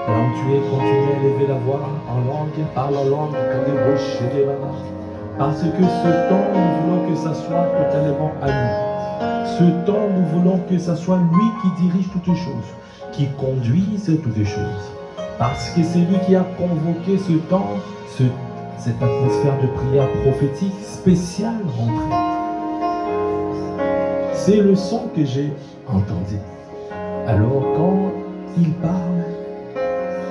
Là où tu es, continue à élever la voix en langue, parle en langue, comme des roches et des barrages. Parce que ce temps, nous voulons que ça soit totalement à nous. Ce temps, nous voulons que ça soit lui qui dirige toutes choses, qui conduise toutes choses. Parce que c'est lui qui a convoqué ce temps, cette atmosphère de prière prophétique spéciale rentrée. C'est le son que j'ai entendu. Alors quand il parle,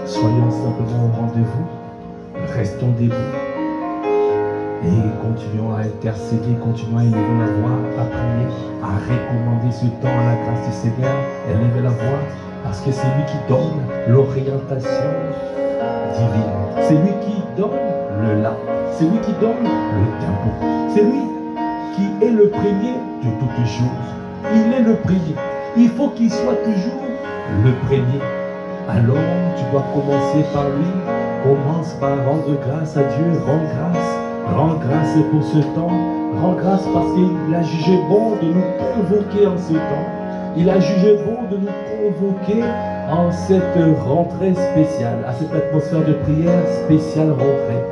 soyons simplement au rendez-vous, restons debout et continuons à intercéder, continuons à élever la voix, à prier, à recommander ce temps à la grâce du Seigneur, élever la voix, parce que c'est lui qui donne l'orientation divine. C'est lui qui donne le là. C'est lui qui donne le tempo. C'est lui qui est le premier de toutes choses. Il est le premier. Il faut qu'il soit toujours le premier. Alors tu dois commencer par lui. Commence par rendre grâce à Dieu. Rends grâce. Rends grâce pour ce temps. Rends grâce parce qu'il a jugé bon de nous convoquer en ce temps. Il a jugé bon de nous convoquer en cette rentrée spéciale, à cette atmosphère de prière spéciale rentrée.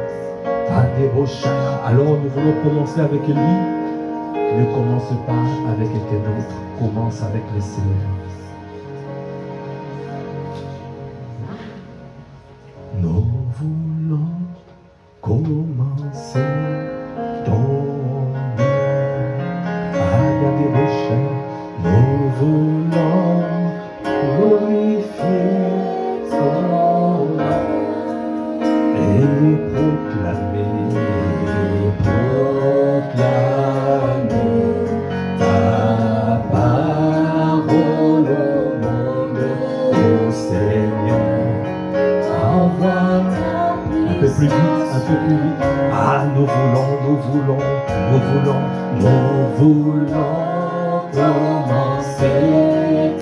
Alors nous voulons commencer avec lui. Ne commence pas avec quelqu'un d'autre. Commence avec le Seigneur. Nous voulons commencer dans nous voulons glorifier son nom et proclamer ta parole au monde, ô Seigneur. Envoie un peu plus vite, un peu plus vite. Ah, nous voulons commencer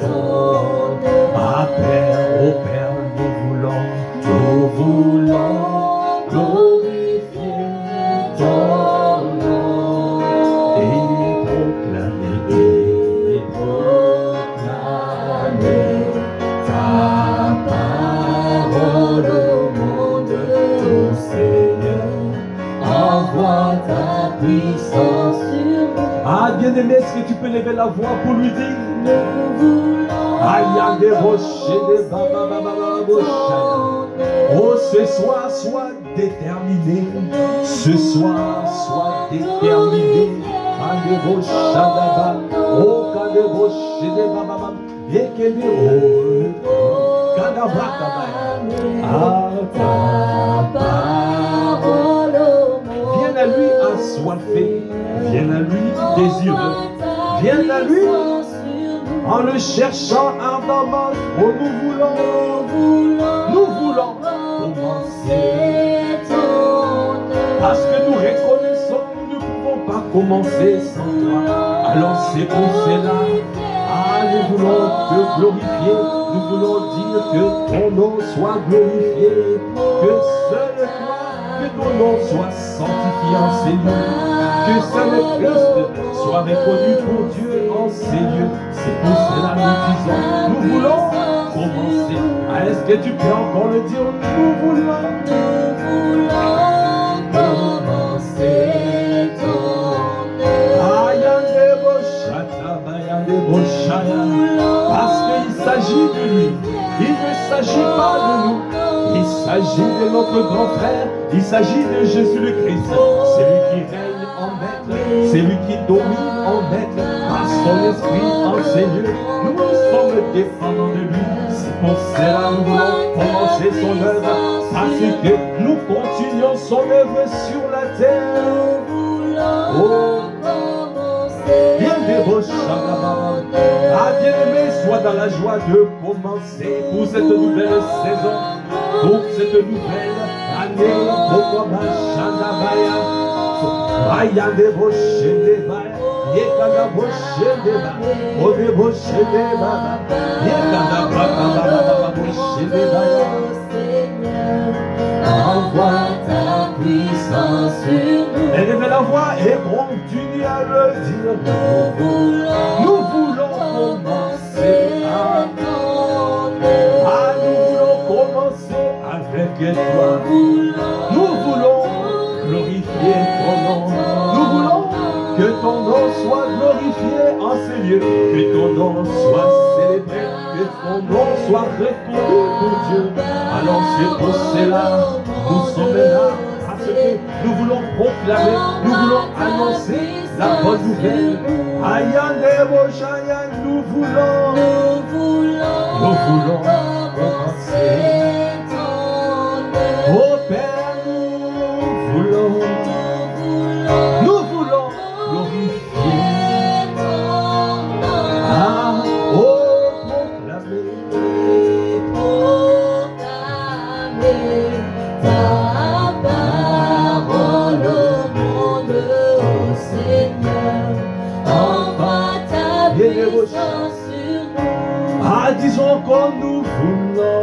ton ah, Père, oh Père, nous voulons glorifier ton nom et proclamer ta parole au monde, ô Seigneur. Envoie ta puissance sur nous. Ah, bien-aimé, est-ce que tu peux lever la voix pour lui dire? Nous voulons. Aïe, des rochers, des oh, ce soir, sois déterminé. Ce soir, sois déterminé. Aïe, des rochers, oh, quand des rochers, des bababa, et que des oh, kadabra, ah, ta parole. Viens à lui assoiffé. Viens à lui désireux. Viens à lui en le cherchant ardemment. Oh, nous voulons commencer ton œuvre. Parce que nous reconnaissons que nous ne pouvons pas commencer sans toi. Alors c'est pour cela, ah, nous voulons te glorifier. Nous voulons dire que ton nom soit glorifié. Que seul toi, que ton nom soit sanctifié en ces lieux. Que Saint Christ soit reconnu pour Dieu en ces lieux. C'est pour cela que nous voulons commencer. Ah, est-ce que tu peux encore le dire? Nous voulons commencer ton œuvre. Parce qu'il s'agit de lui. Il ne s'agit pas de nous. Il s'agit de notre grand frère. Il s'agit de Jésus le Christ. C'est lui qui règne en maître. C'est lui qui domine en maître. Par son esprit en ces lieux. Nous sommes dépendants de lui. C'est pour cela que nous voulons commencer son œuvre. Parce que nous continuons son œuvre sur la terre. Oh, bien des roches. Ah, bien-aimé, sois dans la joie de commencer pour cette nouvelle saison. Pour cette nouvelle année, pourquoi ma chandabaya, Raya de rocher de baya, Yekada rocher de baya, Ode rocher de baya, Yekada baba rocher de baya. Envoie ta puissance sur nous. Élevez la voix et continue à le dire. Nous voulons commencer à nous voulons commencer. que toi. Nous voulons glorifier ton nom. Nous voulons que ton nom soit glorifié en ces lieux, que ton nom soit célébré, que ton nom soit reconnu pour Dieu. Alors c'est pour cela nous sommes là, parce que nous voulons proclamer, nous voulons annoncer la bonne nouvelle. Nous voulons commencer. Oh Père, nous voulons glorifier. Ah, oh, proclamer ta parole au monde, oh Seigneur. Envoie ta puissance sur nous. Ah, disons que nous voulons.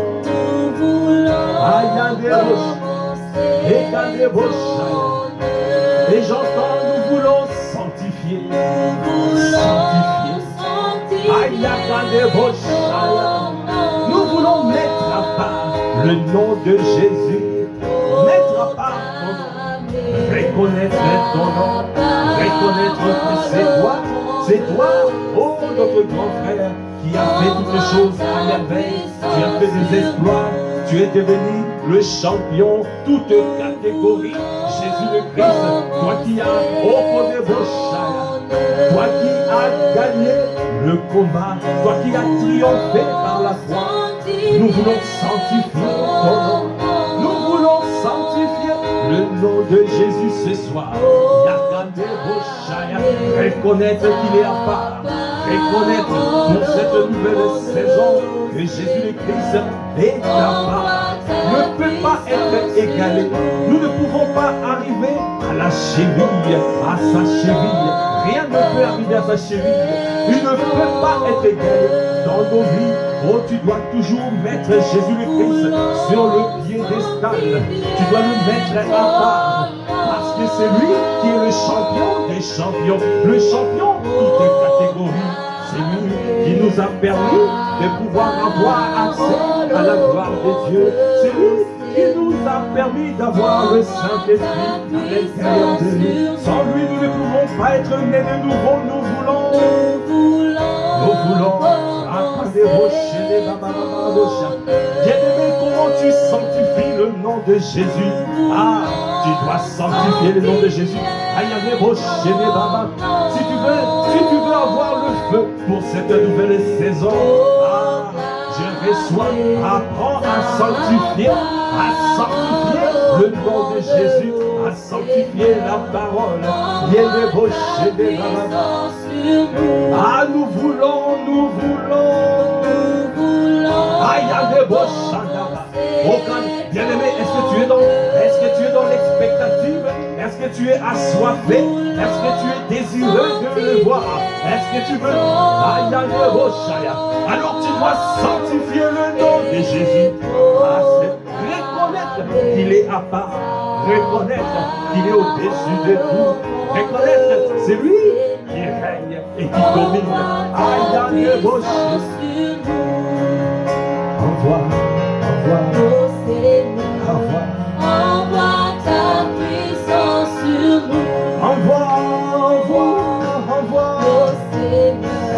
Et j'entends, nous voulons sanctifier. Nous voulons mettre à part le nom de Jésus. Mettre à part ton nom. Reconnaître ton nom. Reconnaître que c'est toi. C'est toi, oh notre grand frère, qui a fait toutes les choses à merveille. Tu as fait des exploits. Tu es devenu le champion, toute catégorie. Jésus le Christ, toi qui as toi qui as gagné le combat, toi qui as triomphé par la foi. Nous voulons sanctifier ton nom. Nous voulons sanctifier le nom de Jésus ce soir. Reconnaître qu'il est à part. Reconnaître pour cette nouvelle saison que Jésus le Christ est à part. Ne peut pas être égalé. Nous ne pouvons pas arriver à la cheville, à sa cheville. Rien ne peut arriver à sa cheville. Il ne peut pas être égalé dans nos vies. Oh, tu dois toujours mettre Jésus le Christ sur le piédestal. Tu dois le mettre à part. Parce que c'est lui qui est le champion des champions. Le champion de toutes les catégories. C'est lui qui nous a permis de pouvoir avoir accès à la gloire de Dieu. C'est lui qui nous a permis d'avoir le Saint-Esprit à l'intérieur de nous. Sans lui, nous ne pouvons pas être nés de nouveau. Nous voulons. Bien-aimé, comment tu sanctifies le nom de Jésus? Ah, tu dois sanctifier le nom de Jésus. Si tu veux avoir le feu pour cette nouvelle saison, ah, je reçois, apprends à sanctifier le nom de Jésus, à sanctifier la parole. Ah, nous voulons. Bien-aimé, est-ce que tu es dans l'expectative? Est-ce que tu es assoiffé? Est-ce que tu es désireux de le voir? Est-ce que tu veux? Alors tu dois sanctifier le nom de Jésus. Reconnaître qu'il est à part. Reconnaître qu'il est au-dessus de tout. Reconnaître, c'est lui qui règne et qui domine. Envoie ta puissance sur nous. Envoie.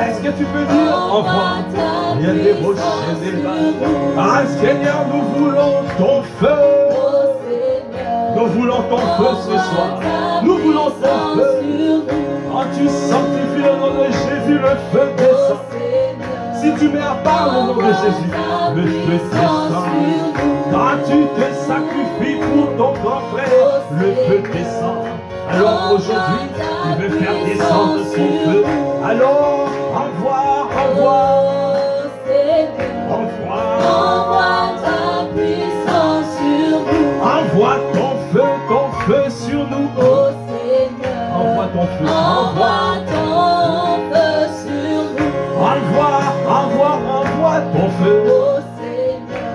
Est-ce que tu peux dire envoie? Ah Seigneur, nous voulons ton feu. Nous voulons ton feu ce soir. Nous voulons ton feu. Quand tu sanctifies le nom de Jésus, le feu descend. Si tu mets à part le nom de Jésus, le feu descend. Quand tu te sacrifies pour ton grand frère, le feu descend. Alors aujourd'hui, il veut faire descendre son feu. Alors, envoie ta puissance sur nous. Envoie ton feu sur nous. Oh Seigneur, envoie ton feu. Envoie ton feu sur nous. Envoie ton feu. Oh Seigneur,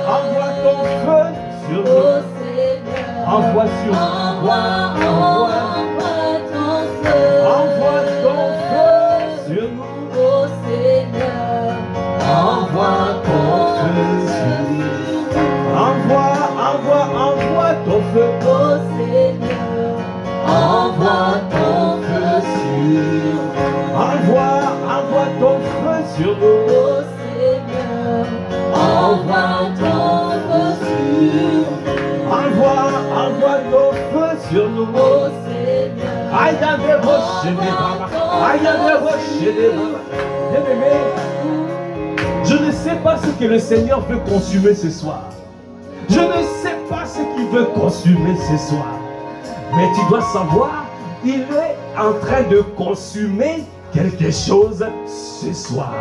envoie ton feu sur nous. Oh Seigneur, envoie sur nous. Envoie ton feu sur nous. Oh Seigneur, sur nous. Ô Seigneur, envoie ton feu sur nous. Envoie ton feu sur nous. Ô Seigneur, Aïe, y a des roches et des baba. Aïe, y a des roches et des baba. Bien-aimé, je ne sais pas ce que le Seigneur veut consumer ce soir. Je ne sais pas ce qu'il veut consumer ce soir. Mais tu dois savoir, il est en train de consumer quelque chose ce soir.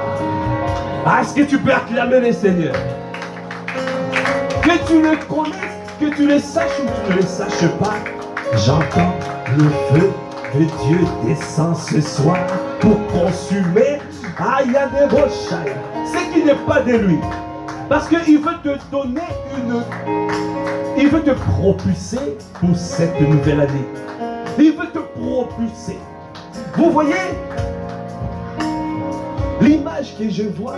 Est-ce que tu peux acclamer le Seigneur? Que tu le connaisses, que tu le saches ou que tu ne le saches pas, j'entends le feu de Dieu descend ce soir pour consumer. Ah, il y a des rochailles. Ce qui n'est pas de lui. Parce qu'il veut te donner il veut te propulser pour cette nouvelle année. Il veut te propulser. Vous voyez l'image que je vois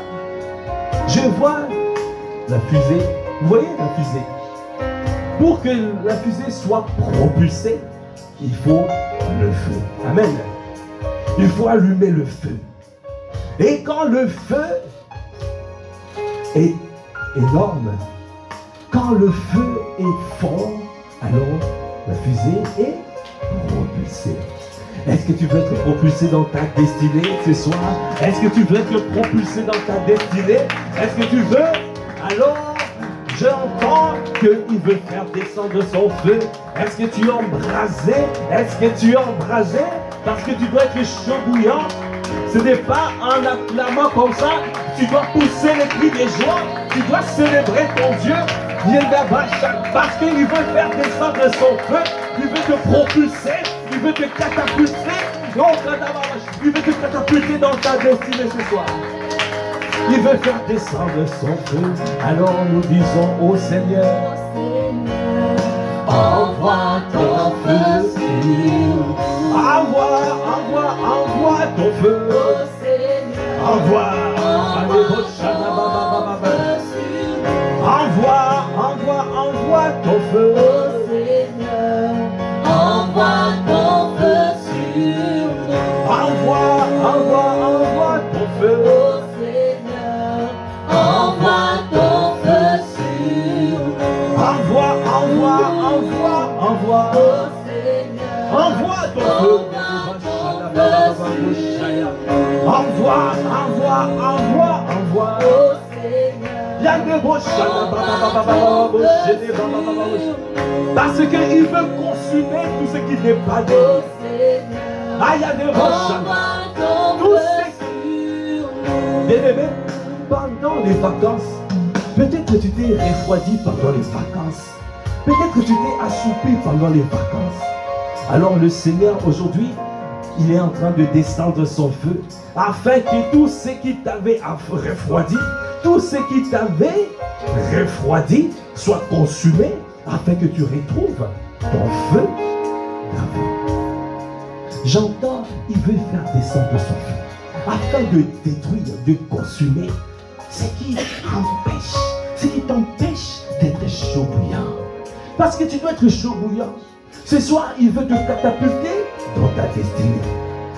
la fusée. Vous voyez la fusée? Pour que la fusée soit propulsée, il faut le feu. Amen. Il faut allumer le feu. Et quand le feu est énorme, quand le feu est fort, alors la fusée est propulsée. Est-ce que tu veux être propulsé dans ta destinée ce soir? Est-ce que tu veux être propulsé dans ta destinée? Est-ce que tu veux? Alors, j'entends qu'il veut faire descendre son feu. Est-ce que tu es embrasé? Est-ce que tu es embrasé? Parce que tu dois être chaud bouillant. Ce n'est pas en acclamant comme ça. Tu dois pousser les cris de joie. Tu dois célébrer ton Dieu. Parce qu'il veut faire descendre son feu. Il veut te propulser. Il veut te catapulter. Il veut te catapulter dans ta destinée ce soir. Il veut faire descendre son feu. Alors nous disons au Seigneur, envoie ton feu sur nous. Envoie ton feu. Ô Seigneur, Envoie ton feu. ô Seigneur, envoie ton feu sur nous. Envoie ton feu. Ô Seigneur, envoie ton feu sur nous. Envoie. Ô Seigneur, Envoie ton feu. Envoie. ô Seigneur, Parce qu'il veut consumer tout ce qui n'est pas de ô lui. Seigneur, Ah, il y a des roches. envoie ton Tout feu ce sur nous. Bien-aimé, pendant les vacances, peut-être que tu t'es refroidi pendant les vacances. Peut-être que tu t'es assoupi pendant les vacances. Alors le Seigneur aujourd'hui, il est en train de descendre son feu afin que tout ce qui t'avait refroidi, tout ce qui t'avait refroidi soit consumé afin que tu retrouves ton feu d'avant. J'entends, il veut faire descendre son feu afin de détruire, de consumer ce qui t'empêche d'être chaud bouillant. Parce que tu dois être chaud bouillant. Ce soir, il veut te catapulter dans ta destinée.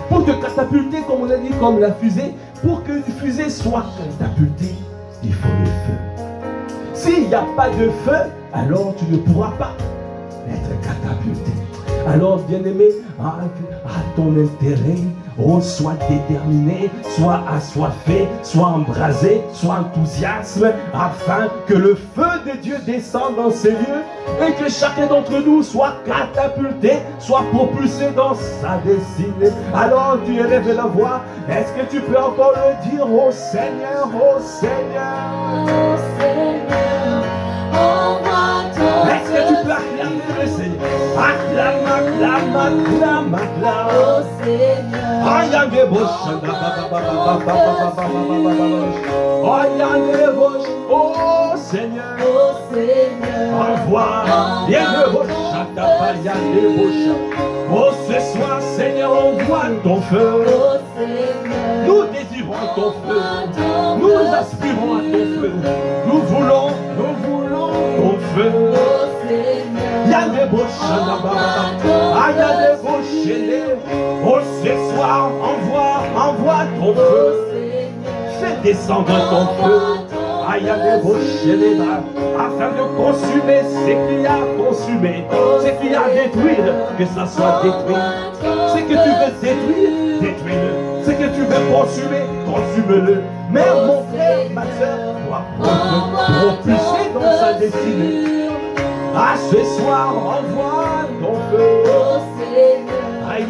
Pour te catapulter, comme on a dit, comme la fusée, pour qu'une fusée soit catapultée, il faut le feu. S'il n'y a pas de feu, alors tu ne pourras pas être catapulté. Alors, bien-aimé, à ton intérêt, sois déterminé, sois assoiffé, sois embrasé, sois enthousiasme, afin que le feu de Dieu descende dans ces lieux et que chacun d'entre nous soit catapulté, soit propulsé dans sa destinée. Alors, tu élèves la voix. Est-ce que tu peux encore le dire au Seigneur, au Seigneur? Ô Seigneur, envoie ton Est-ce que tu peux acclamer le Seigneur? Acclame. Ô Seigneur, Aïe, des bouches. Oh Seigneur. ô Seigneur, Envoie. Oh, ce soir, Seigneur, envoie ton feu. ô Seigneur, Nous désirons ton feu. Nous aspirons à ton feu. Nous voulons ton feu. ô Seigneur, Il y a des bouches là-bas. Il y a des bouches. Oh, ce soir, envoie ton ô feu. Seigneur, Fais descendre ton feu. Aïe, les bras, afin de consumer ce qu'il y a à consumer, ce qu'il y a à détruire, que ça soit détruit. Ce que tu veux détruire, détruis-le. Ce que tu veux consumer, consume-le. Mère, mon frère, ma soeur, doit propulser dans sa destinée. Ah, ce soir, envoie ton feu. Aïe,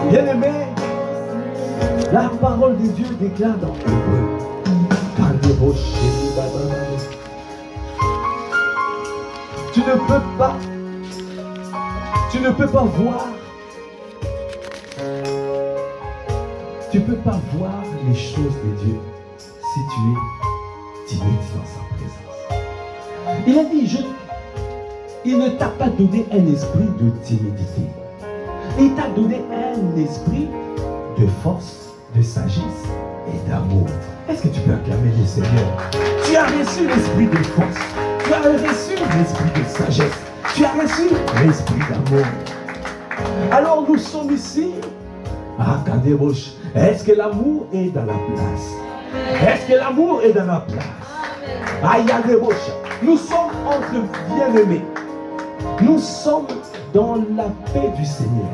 bien-aimé, la parole de Dieu déclare dans Hébreu. Tu ne peux pas voir. Tu ne peux pas voir les choses de Dieu si tu es timide dans sa présence. Il a dit, il ne t'a pas donné un esprit de timidité. Il t'a donné un esprit de force, de sagesse et d'amour. Est-ce que tu peux acclamer le Seigneur? Tu as reçu l'esprit de force. Tu as reçu l'esprit de sagesse. Tu as reçu l'esprit d'amour. Alors nous sommes ici. Ah, Kadebosh. Est-ce que l'amour est dans la place? Est-ce que l'amour est dans la place? Aïe, Kadebosh. Nous sommes entre bien-aimés. Nous sommes dans la paix du Seigneur.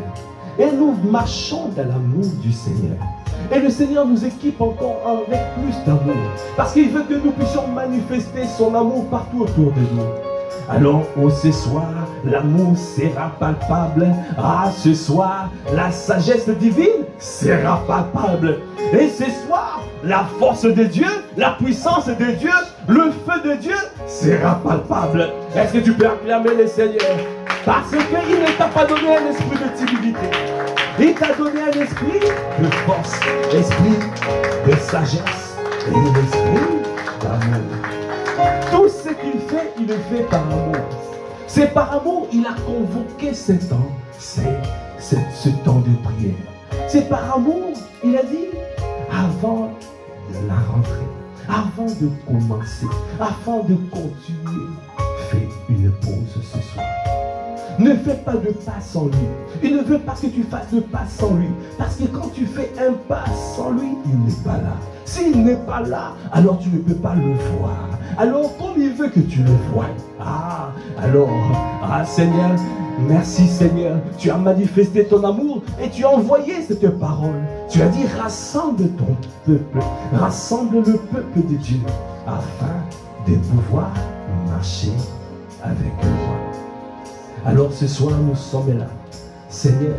Et nous marchons dans l'amour du Seigneur. Et le Seigneur nous équipe encore avec plus d'amour. Parce qu'il veut que nous puissions manifester son amour partout autour de nous. Alors, ce soir, l'amour sera palpable. Ah, ce soir, la sagesse divine sera palpable. Et ce soir, la force de Dieu, la puissance de Dieu, le feu de Dieu sera palpable. Est-ce que tu peux acclamer le Seigneur? Parce qu'il ne t'a pas donné un esprit de timidité. Il t'a donné un esprit de force, l'esprit de sagesse et l'esprit d'amour. Tout ce qu'il fait, il le fait par amour. C'est par amour il a convoqué ce temps, ce temps de prière. C'est par amour, il a dit, avant de la rentrée, avant de commencer, avant de continuer, fais une pause ce soir. Ne fais pas de pas sans lui. Il ne veut pas que tu fasses de pas sans lui. Parce que quand tu fais un pas sans lui, il n'est pas là. S'il n'est pas là, alors tu ne peux pas le voir. Alors comme il veut que tu le voies. Seigneur, merci Seigneur. Tu as manifesté ton amour et tu as envoyé cette parole. Tu as dit rassemble ton peuple. Rassemble le peuple de Dieu afin de pouvoir marcher avec moi. Alors ce soir nous sommes là. Seigneur,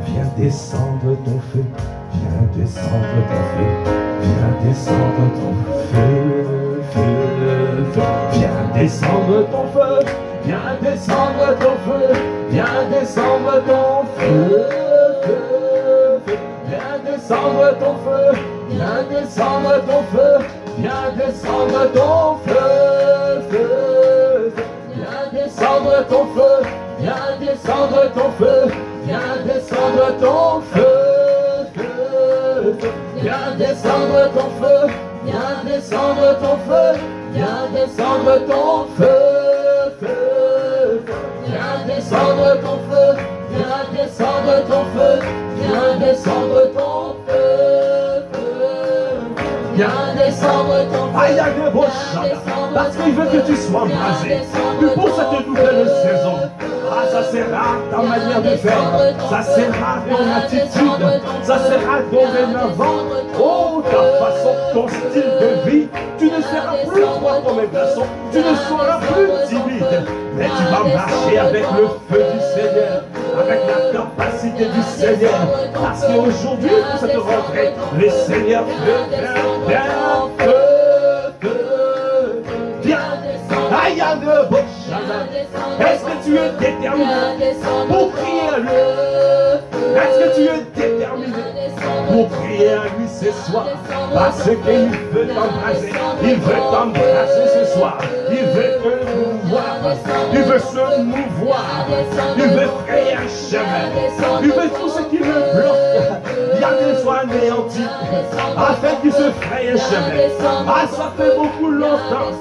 viens descendre ton feu. Viens descendre ton feu. Viens descendre ton feu. Viens descendre ton feu. Viens descendre ton feu. Viens descendre ton feu. Viens descendre ton feu. Viens descendre ton feu. Viens descendre ton feu. Viens descendre ton feu. Viens descendre ton feu, viens descendre ton feu, viens descendre ton feu, viens descendre ton feu, viens descendre ton feu, viens descendre ton feu, viens descendre ton feu, viens descendre ton feu, viens descendre ton feu. Aïe, parce qu'il veut que tu sois embrasé. Pour cette nouvelle saison. Ah, ça sera ta manière de faire, ça sera ton attitude, ça sera dorénavant, oh, ta façon, ton style de vie. Tu ne seras plus toi comme un garçon, tu ne seras plus timide, mais tu vas marcher avec le feu du Seigneur, avec la capacité du Seigneur, parce qu'aujourd'hui, pour cette rentrée, le Seigneur veut faire viens, aïe, est-ce que tu es déterminé pour prier à lui? Est-ce que tu es déterminé pour prier à lui ce soir? Parce qu'il veut t'embrasser. Il veut t'embrasser ce soir. Il veut te mouvoir. Il veut se mouvoir. Il veut créer un chemin. Il veut tout ce qui le bloque. Regardez, soit anéanti, afin qu'il se fraye un chemin. Ah, ça fait beaucoup longtemps.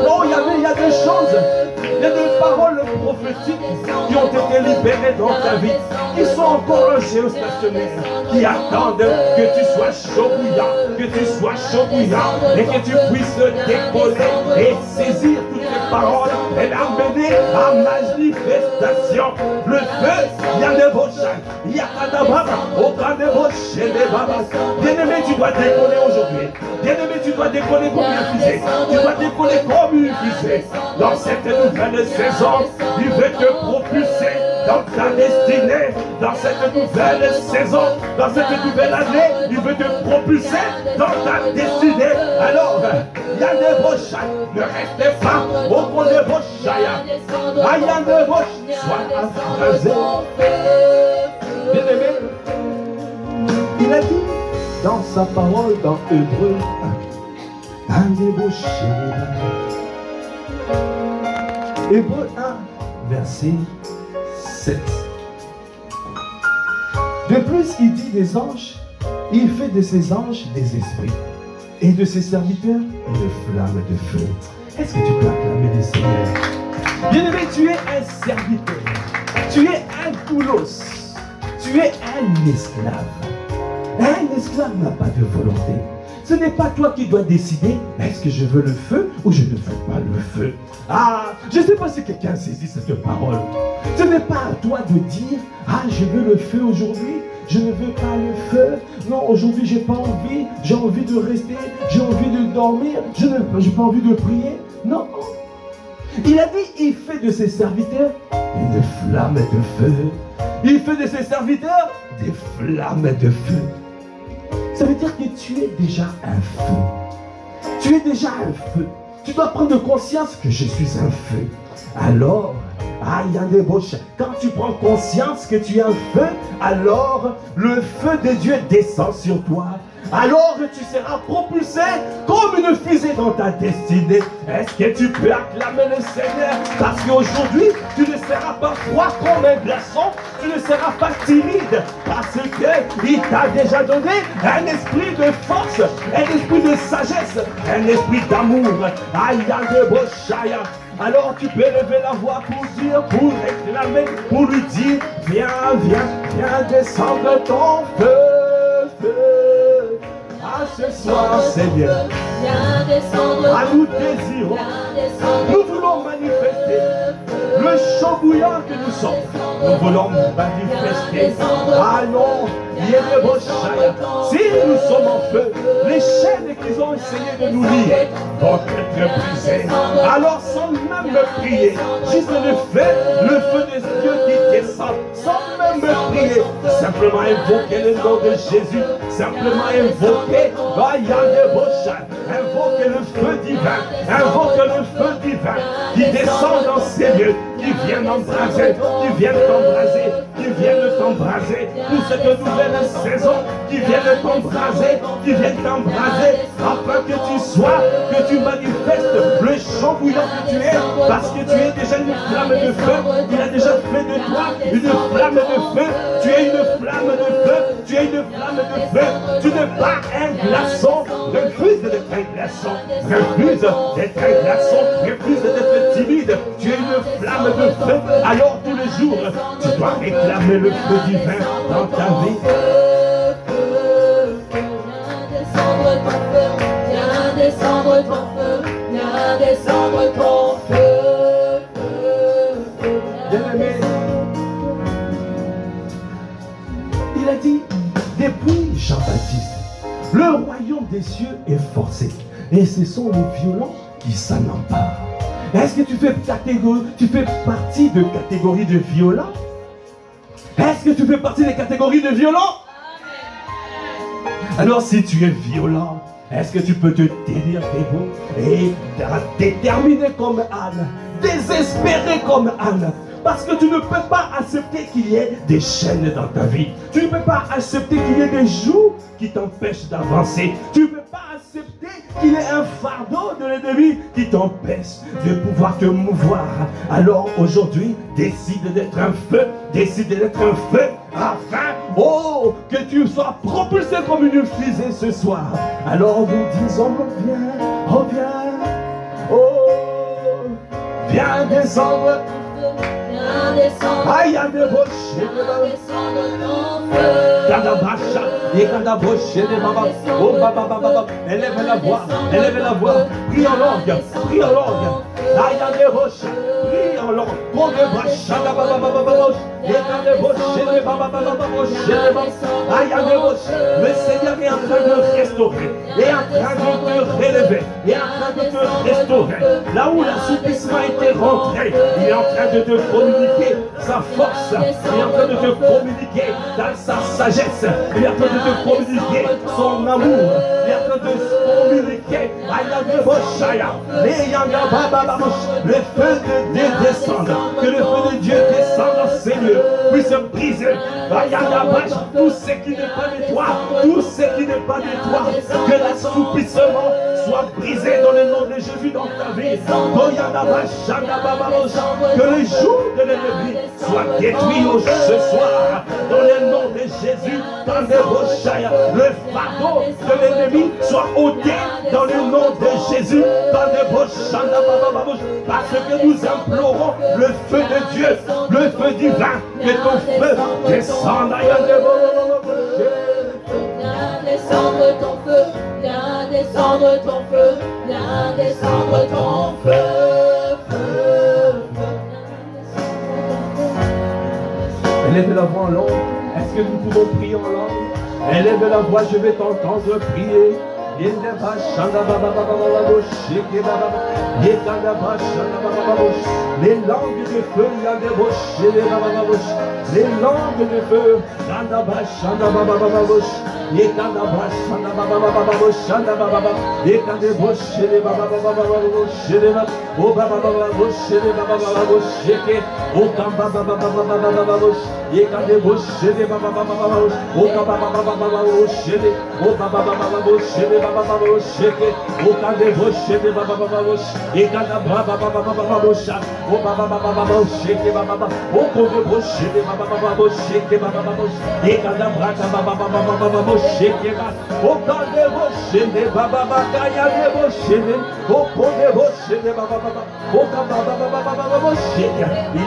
Oh, il y a des choses, il y a des paroles prophétiques qui ont été libérées dans ta vie, qui sont encore géostationnaires, qui attendent que tu sois chaud bouillant, que tu sois chaud bouillant, et que tu puisses décoller et saisir toutes les paroles et l'amener à manifestation. Le feu, il y a des bochins, il y a des babas, aucun des bochins, des babas. Bien-aimé, tu dois décoller aujourd'hui. Bien-aimé, tu dois décoller comme une fusée. Tu dois décoller comme une fusée. Dans cette nouvelle saison, il veut te propulser dans ta destinée. Dans cette nouvelle saison, dans cette nouvelle année, il veut te propulser dans ta destinée. Alors, il y a des bochins. Ne restez pas au fond des bochins. Il y a des bochins. Sois affrasé. Bien-aimé, il a dit dans sa parole dans Hébreu 1, un débauché. Hébreu 1, verset 7. De plus, il dit des anges, il fait de ses anges des esprits, et de ses serviteurs une flamme de feu. Est-ce que tu peux acclamer le Seigneur? Bien-aimé, tu es un serviteur, tu es un doulos, tu es un esclave. Un esclave n'a pas de volonté. Ce n'est pas toi qui dois décider, est-ce que je veux le feu ou je ne veux pas le feu. Ah, je ne sais pas si quelqu'un saisit cette parole. Ce n'est pas à toi de dire, ah, je veux le feu aujourd'hui, je ne veux pas le feu. Non, aujourd'hui, j'ai pas envie, j'ai envie de rester, j'ai envie de dormir, je n'ai pas envie de prier. Non. Il a dit, il fait de ses serviteurs une flamme de feu. Il fait de ses serviteurs des flammes de feu. Ça veut dire que tu es déjà un feu. Tu es déjà un feu. Tu dois prendre conscience que je suis un feu. Alors, il y a des bouches. Quand tu prends conscience que tu es un feu, alors le feu de Dieu descend sur toi. Alors tu seras propulsé comme une fusée dans ta destinée. Est-ce que tu peux acclamer le Seigneur? Parce qu'aujourd'hui, tu ne seras pas froid comme un glaçon, tu ne seras pas timide, parce qu'il t'a déjà donné un esprit de force, un esprit de sagesse, un esprit d'amour. Alors tu peux lever la voix pour dire, pour réclamer, pour lui dire, viens, viens, viens descendre ton feu, feu. Ce soir, Seigneur, nous désirons, nous voulons manifester le chaud bouillant que nous sommes. Nous voulons manifester. Ah non, il y a des beaux chats. Si nous sommes en feu, les chaînes qu'ils ont essayé de nous lier vont être brisées. Alors sans même me prier, juste le feu de Dieu qui descend, sans même me prier, simplement invoquer le nom de Jésus, simplement invoquer, il y a des beaux chats, invoquer le feu divin, invoque le feu divin qui descend dans ces lieux, qui vient embraser, qui vient t'embraser, qui vient t'embraser pour cette nouvelle saison, qui vient t'embraser, qui vient t'embraser, afin que tu sois, que tu manifestes le chaud bouillant que tu es, parce que tu es déjà une flamme de feu. Il a déjà fait de toi une flamme de feu. Tu es une flamme de feu. Tu es une flamme de feu. Tu n'es pas un glaçon. Refuse d'être un glaçon. Refuse d'être un glaçon. Refuse d'être timide. Tu es une flamme de feu. Alors tous les jours, tu dois réclamer le feu divin dans ta vie. Descendre ton feu, viens descendre ton feu, Bien-aimé, il a dit, depuis Jean-Baptiste, le royaume des cieux est forcé, et ce sont les violents qui s'en emparent. Est-ce que tu fais partie de catégories de violents? Est-ce que tu fais partie des catégories de violents? Alors si tu es violent, est-ce que tu peux te tenir debout et déterminé comme Anne, désespéré comme Anne? Parce que tu ne peux pas accepter qu'il y ait des chaînes dans ta vie. Tu ne peux pas accepter qu'il y ait des joues qui t'empêchent d'avancer. Tu ne peux pas accepter qu'il y ait un fardeau de l'ennemi qui t'empêche de pouvoir te mouvoir. Alors aujourd'hui, décide d'être un feu, décide d'être un feu, afin Oh, que tu sois propulsé comme une fusée ce soir. Alors nous disons, reviens, oh, viens descendre. Aïe, de rocher, Kadabacha, et Kadaboché, de Baba, oh Baba, Baba, élève la voix, prie en langue, Aïe, de rocher, prie en langue, pour de Bacha, Baba, et Kadaboché, de Baba, Aïe, de rocher, le Seigneur est en train de restaurer, est en train de te relever, est en train de te restaurer. Là où l'assoupissement était rentré, il est en train de te communiquer sa force, il est en train de te communiquer dans sa sagesse, il est en train de te communiquer son amour, il est en train de te communiquer le feu de Dieu descende, que le feu de Dieu descende, Seigneur, puisse briser tout ce qui n'est pas de toi, tout ce qui n'est pas de toi, que l'assoupissement soit brisé dans le nom de Jésus dans ta vie, que le jour de l'ennemi soit détruit ce soir dans le nom de Jésus, dans le fardeau de l'ennemi soit ôté dans le nom de Jésus, dans le parce que nous implorons le feu de Dieu, le feu divin, que ton feu descende. Viens descendre ton feu, viens descendre ton feu, viens descendre ton feu. Élève la voix en langue. Est-ce que nous pouvons prier en langue? Élève la voix, je vais t'entendre prier. Les langues de feu, les langues de feu, il est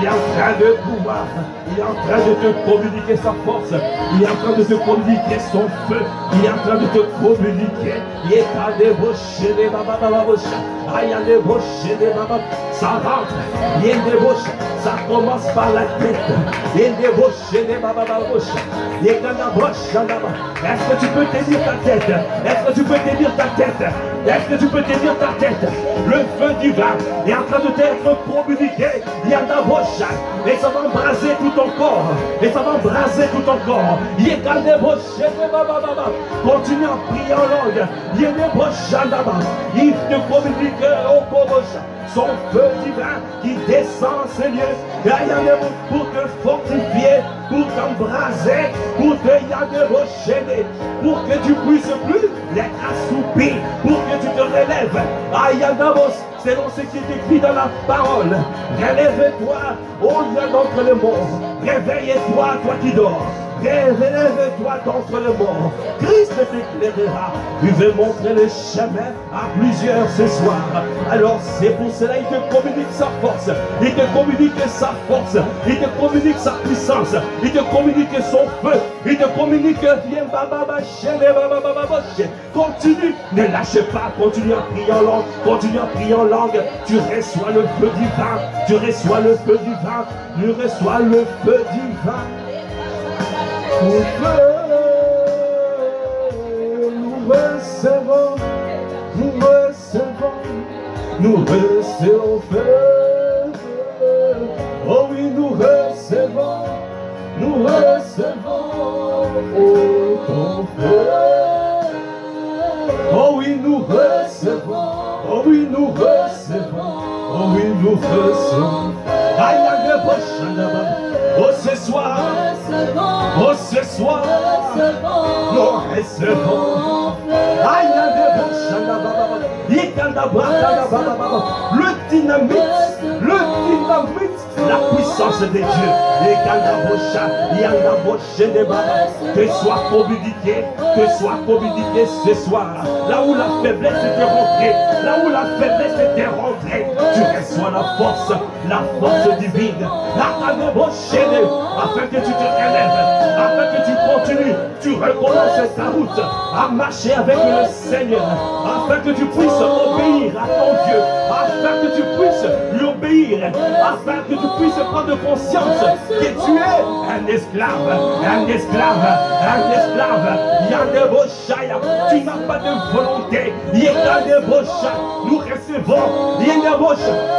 en train de pouvoir, il est en train de te communiquer sa force, il est en train de te communiquer son feu, il est en train de te communiquer. Ça rentre, ça commence par la tête. Est-ce que tu peux tenir ta tête? Est-ce que tu peux tenir ta tête? Est-ce que tu peux tenir ta tête? Le feu divin est en train de t'être communiqué. Il y a ta bouche et ça va embraser tout ton corps. Et ça va embraser tout ton corps. Continue à prier en langue. Il te communique au corps. Son feu divin qui descend, Seigneur, pour te fortifier, pour t'embraser, pour te rocher, pour que tu puisses plus l'être assoupi, pour que tu te relèves. Selon ce qui est écrit dans la parole, relève-toi, oh Dieu d'entre les morts, réveille-toi, toi qui dors. Relève-toi d'entre les morts. Christ t'éclairera. Il veut montrer le chemin à plusieurs ce soir. Alors c'est pour cela qu'il te communique sa force. Il te communique sa force. Il te communique sa puissance. Il te communique son feu. Il te communique viens continue. Ne lâche pas. Continue à prier en langue. Continue à prier en langue. Tu reçois le feu divin. Tu reçois le feu divin. Tu reçois le feu divin. Nous recevons, nous recevons, nous recevons feu. Oh oui, nous recevons, oh ton feu. Oh oui, nous recevons, oh oui, nous recevons, oh oui, nous recevons. Aïe, aïe, oh ce soir, oh ce soir, nous recevons. Aïe, le dynamite, le dynamite la puissance de Dieu. Que soit communiqué ce soir. Là où la faiblesse était rentrée, tu reçois la force divine. Afin que tu te relèves, afin que tu continues, tu recommences ta route à marcher avec le Seigneur, afin que tu puisses obéir à ton Dieu, afin que tu puisses lui obéir, afin que tu puisses prendre conscience que tu es un esclave. Tu n'as pas de volonté. Nous recevons.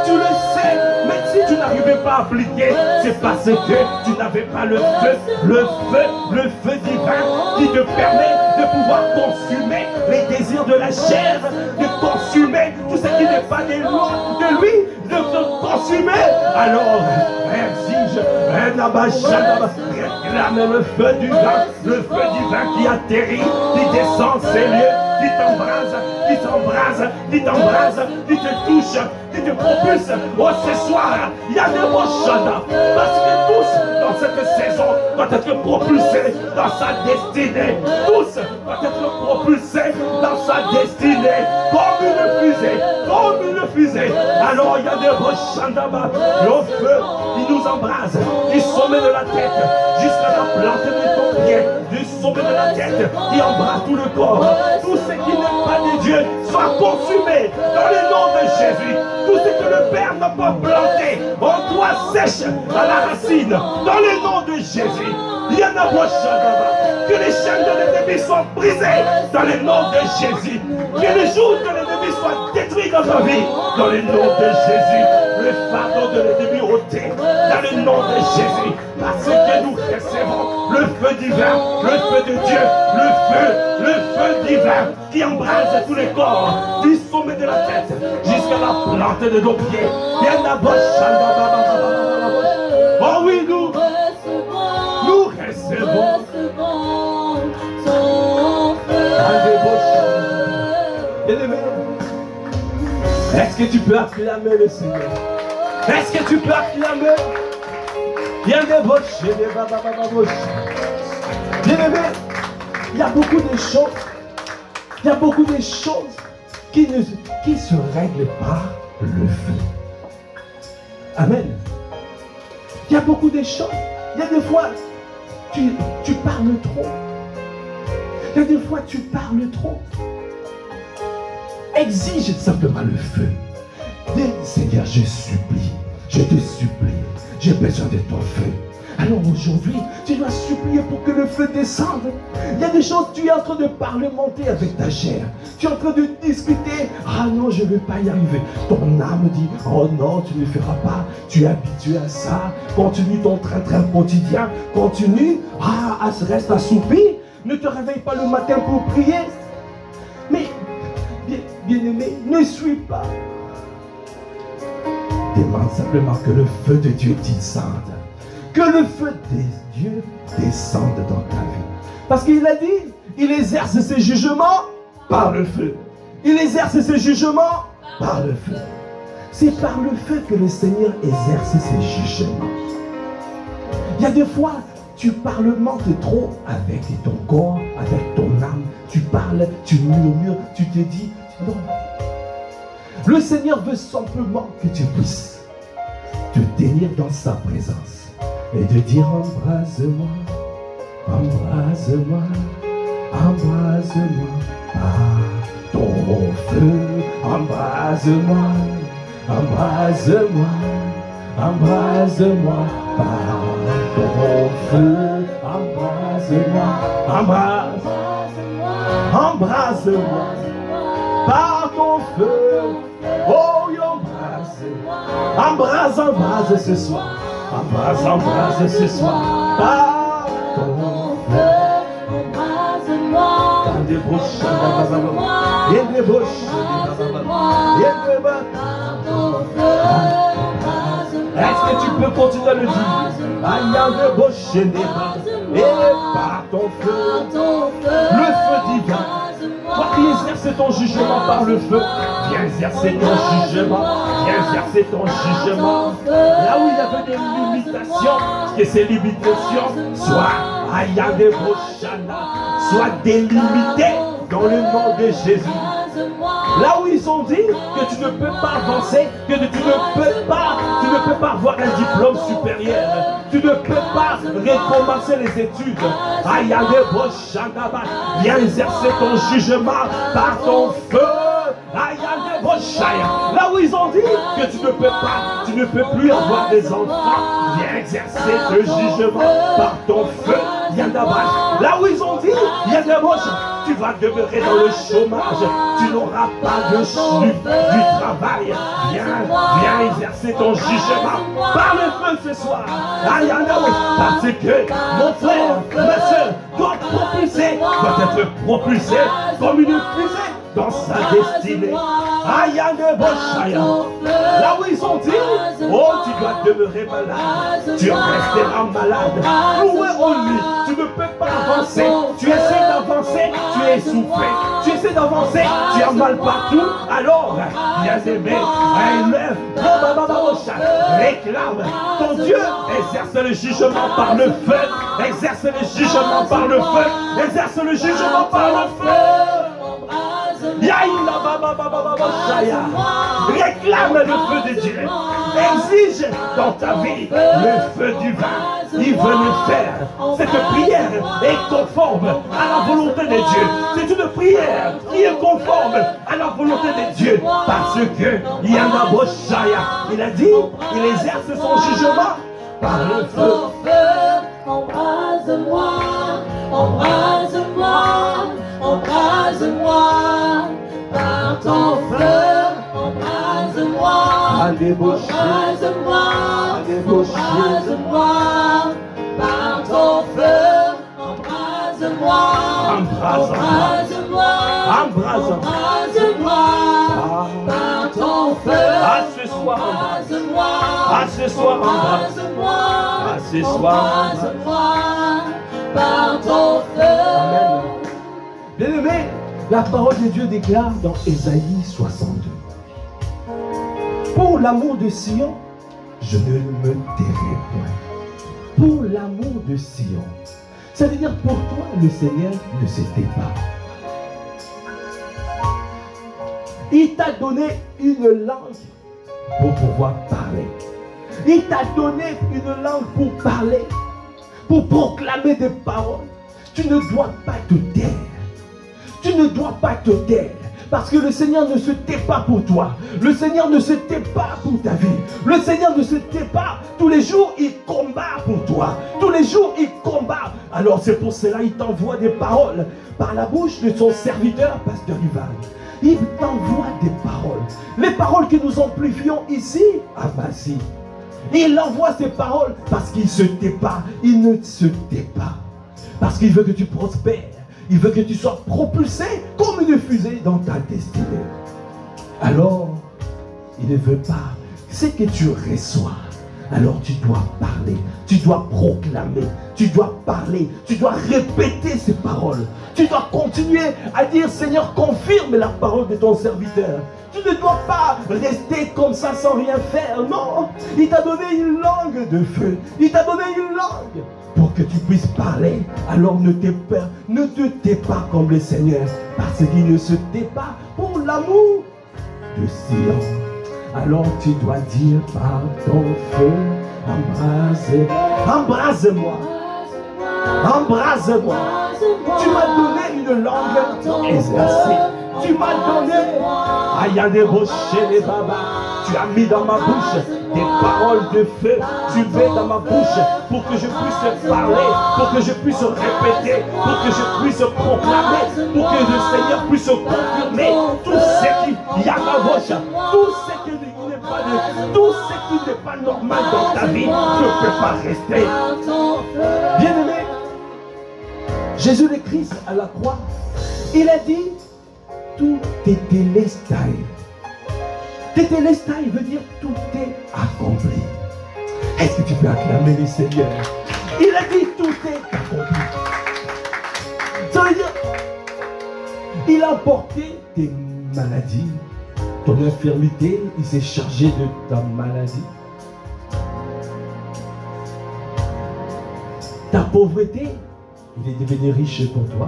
Tu le sais, mais si tu n'arrivais pas à appliquer, c'est parce que tu n'avais pas le feu divin qui te permet de pouvoir consumer les désirs de la chair, de consumer tout ce qui n'est pas de lui, de te consumer. Alors, exige, réclame le feu divin qui atterrit, qui descend ces lieux, qui t'embrase, qui te touche, qui te propulse. Oh, ce soir, il y a des mots chanda, parce que tous dans cette saison doivent être propulsés dans sa destinée. Tous doivent être propulsés dans sa destinée, comme une fusée. Alors il y a des mots chanda, le feu qui nous embrase, du sommet de la tête jusqu'à la plante de ton pied, du sommet de la tête qui embrasse tout le corps. Tout ce qui n'est pas de Dieu soit consumé dans le nom de Jésus. Tout ce que le Père n'a pas planté en toi sèche à la racine dans le nom de Jésus. Il y en a que les chaînes de l'ennemi soient brisées dans le nom de Jésus. Que les jours de l'ennemi soient détruits dans ta vie dans le nom de Jésus. Le fardeau de l'ennemi ôté dans le nom de Jésus. Parce que nous recevons le feu divin, le feu de Dieu, le feu divin qui embrase tous les corps, du sommet de la tête jusqu'à la plante de nos pieds. Oh oui, nous recevons Est-ce que tu peux acclamer le Seigneur? Est-ce que tu peux acclamer? Bien-aimé, il y a beaucoup de choses. Il y a beaucoup de choses qui se règlent par le feu. Amen. Il y a beaucoup de choses. Il y a des fois, tu parles trop. Il y a des fois, tu parles trop. Exige simplement le feu. Dis, Seigneur, je te supplie, j'ai besoin de ton feu. Alors aujourd'hui, tu dois supplier pour que le feu descende. Il y a des choses, tu es en train de parlementer avec ta chair. Tu es en train de discuter. Ah non, je ne vais pas y arriver. Ton âme dit, oh non, tu ne le feras pas. Tu es habitué à ça. Continue ton train-train quotidien. Continue. Reste assoupi. Ne te réveille pas le matin pour prier. Mais, bien-aimé, ne suis pas. Demande simplement que le feu de Dieu descende. Que le feu de Dieu descende dans ta vie. Parce qu'il a dit, il exerce ses jugements par le feu. Il exerce ses jugements par le feu. C'est par le feu que le Seigneur exerce ses jugements. Il y a des fois, tu parlementes trop avec ton corps, avec ton âme. Tu parles, tu murmures, tu te dis, non. Le Seigneur veut simplement que tu puisses te tenir dans sa présence et de dire, embrase-moi, embrase-moi, embrase-moi par ton feu, embrase-moi, embrase-moi, embrase-moi par ton feu, embrase-moi, embrase-moi par ton feu. Oh, embrase, embrase ce soir. Embrase ce soir. Par ton feu. Embrase-moi. Est-ce que tu peux continuer à le dire? Et par ton feu, le feu divin. Toi Viens exercer ton jugement par le feu. Viens exercer ton jugement. Viens exercer ton jugement. Là où il y avait des limitations, que ces limitations soient soient délimitées dans le nom de Jésus. Là où ils ont dit que tu ne peux pas avancer, que tu ne peux pas avoir un diplôme supérieur, tu ne peux pas recommencer les études. Viens exercer ton jugement par ton feu. Là où ils ont dit que tu ne peux plus avoir des enfants, viens exercer le jugement par ton feu. Là où ils ont dit, tu vas demeurer dans le chômage, tu n'auras pas de flux du travail. Viens exercer ton jugement par le feu ce soir. Parce que mon frère, ma soeur, doit être propulsé comme une fusée dans sa destinée. Là où ils ont dit, oh, tu dois demeurer malade, tu resteras malade. Où est au lit? Tu ne peux pas avancer. Tu essaies d'avancer, tu es essoufflé. Tu essaies d'avancer, tu as mal partout. Alors, bien-aimé, réclame. Ton Dieu exerce le jugement par le feu. Exerce le jugement par le feu. Exerce le jugement par le feu. Réclame le feu de Dieu. Exige dans ta vie le feu du vin. Il veut le faire. Cette prière est conforme à la volonté de Dieu. C'est une prière qui est conforme à la volonté de Dieu. Parce que il a dit, il exerce son jugement par le feu. Embrase-moi, embrase-moi, embrase-moi, par ton feu, embrase-moi, embrase-moi, embrase-moi, par ton feu, embrase-moi, embrase-moi, embrase-moi, par ton feu, ce soir, embrase-moi, ce soir, embrase-moi, ce soir, embrase-moi, par ton feu. Bien-aimé, la parole de Dieu déclare dans Ésaïe 62. Pour l'amour de Sion, je ne me tairai point. Pour l'amour de Sion. Ça veut dire pour toi, le Seigneur ne se tait pas. Il t'a donné une langue pour pouvoir parler. Il t'a donné une langue pour parler, pour proclamer des paroles. Tu ne dois pas te taire. Tu ne dois pas te taire. Parce que le Seigneur ne se tait pas pour toi. Le Seigneur ne se tait pas pour ta vie. Le Seigneur ne se tait pas. Tous les jours, il combat pour toi. Tous les jours, il combat. Alors c'est pour cela qu'il t'envoie des paroles par la bouche de son serviteur, Pasteur Ivan. Il t'envoie des paroles. Les paroles que nous amplifions ici, à Massy. Il envoie ces paroles parce qu'il ne se tait pas. Il ne se tait pas. Parce qu'il veut que tu prospères. Il veut que tu sois propulsé comme une fusée dans ta destinée. Alors, il ne veut pas. C'est que tu reçois. Alors tu dois parler, tu dois proclamer, tu dois parler, tu dois répéter ces paroles. Tu dois continuer à dire, Seigneur, confirme la parole de ton serviteur. Tu ne dois pas rester comme ça sans rien faire. Non, il t'a donné une langue de feu. Il t'a donné une langue pour que tu puisses parler. Alors ne te tais pas comme le Seigneur, parce qu'il ne se tait pas pour l'amour de Sion. Alors tu dois dire par ton feu, embrase-moi, embrase-moi. Tu m'as donné une langue exercée. Tu m'as donné, tu as mis dans ma bouche des paroles de feu. Tu mets dans ma bouche pour que je puisse parler, pour que je puisse répéter, pour que je puisse proclamer, pour que le Seigneur puisse confirmer tout ce qui y a dans ma bouche, tout ce qui n'est pas normal dans ta vie ne peut pas rester. Bien-aimé, Jésus le Christ à la croix, il a dit, tout est télestai. Tétélestai veut dire tout est accompli. Est-ce que tu peux acclamer le Seigneur? Il a dit tout est accompli. Ça veut dire, Il a porté tes maladies, ton infirmité, il s'est chargé de ta maladie. Ta pauvreté, il est devenu riche pour toi.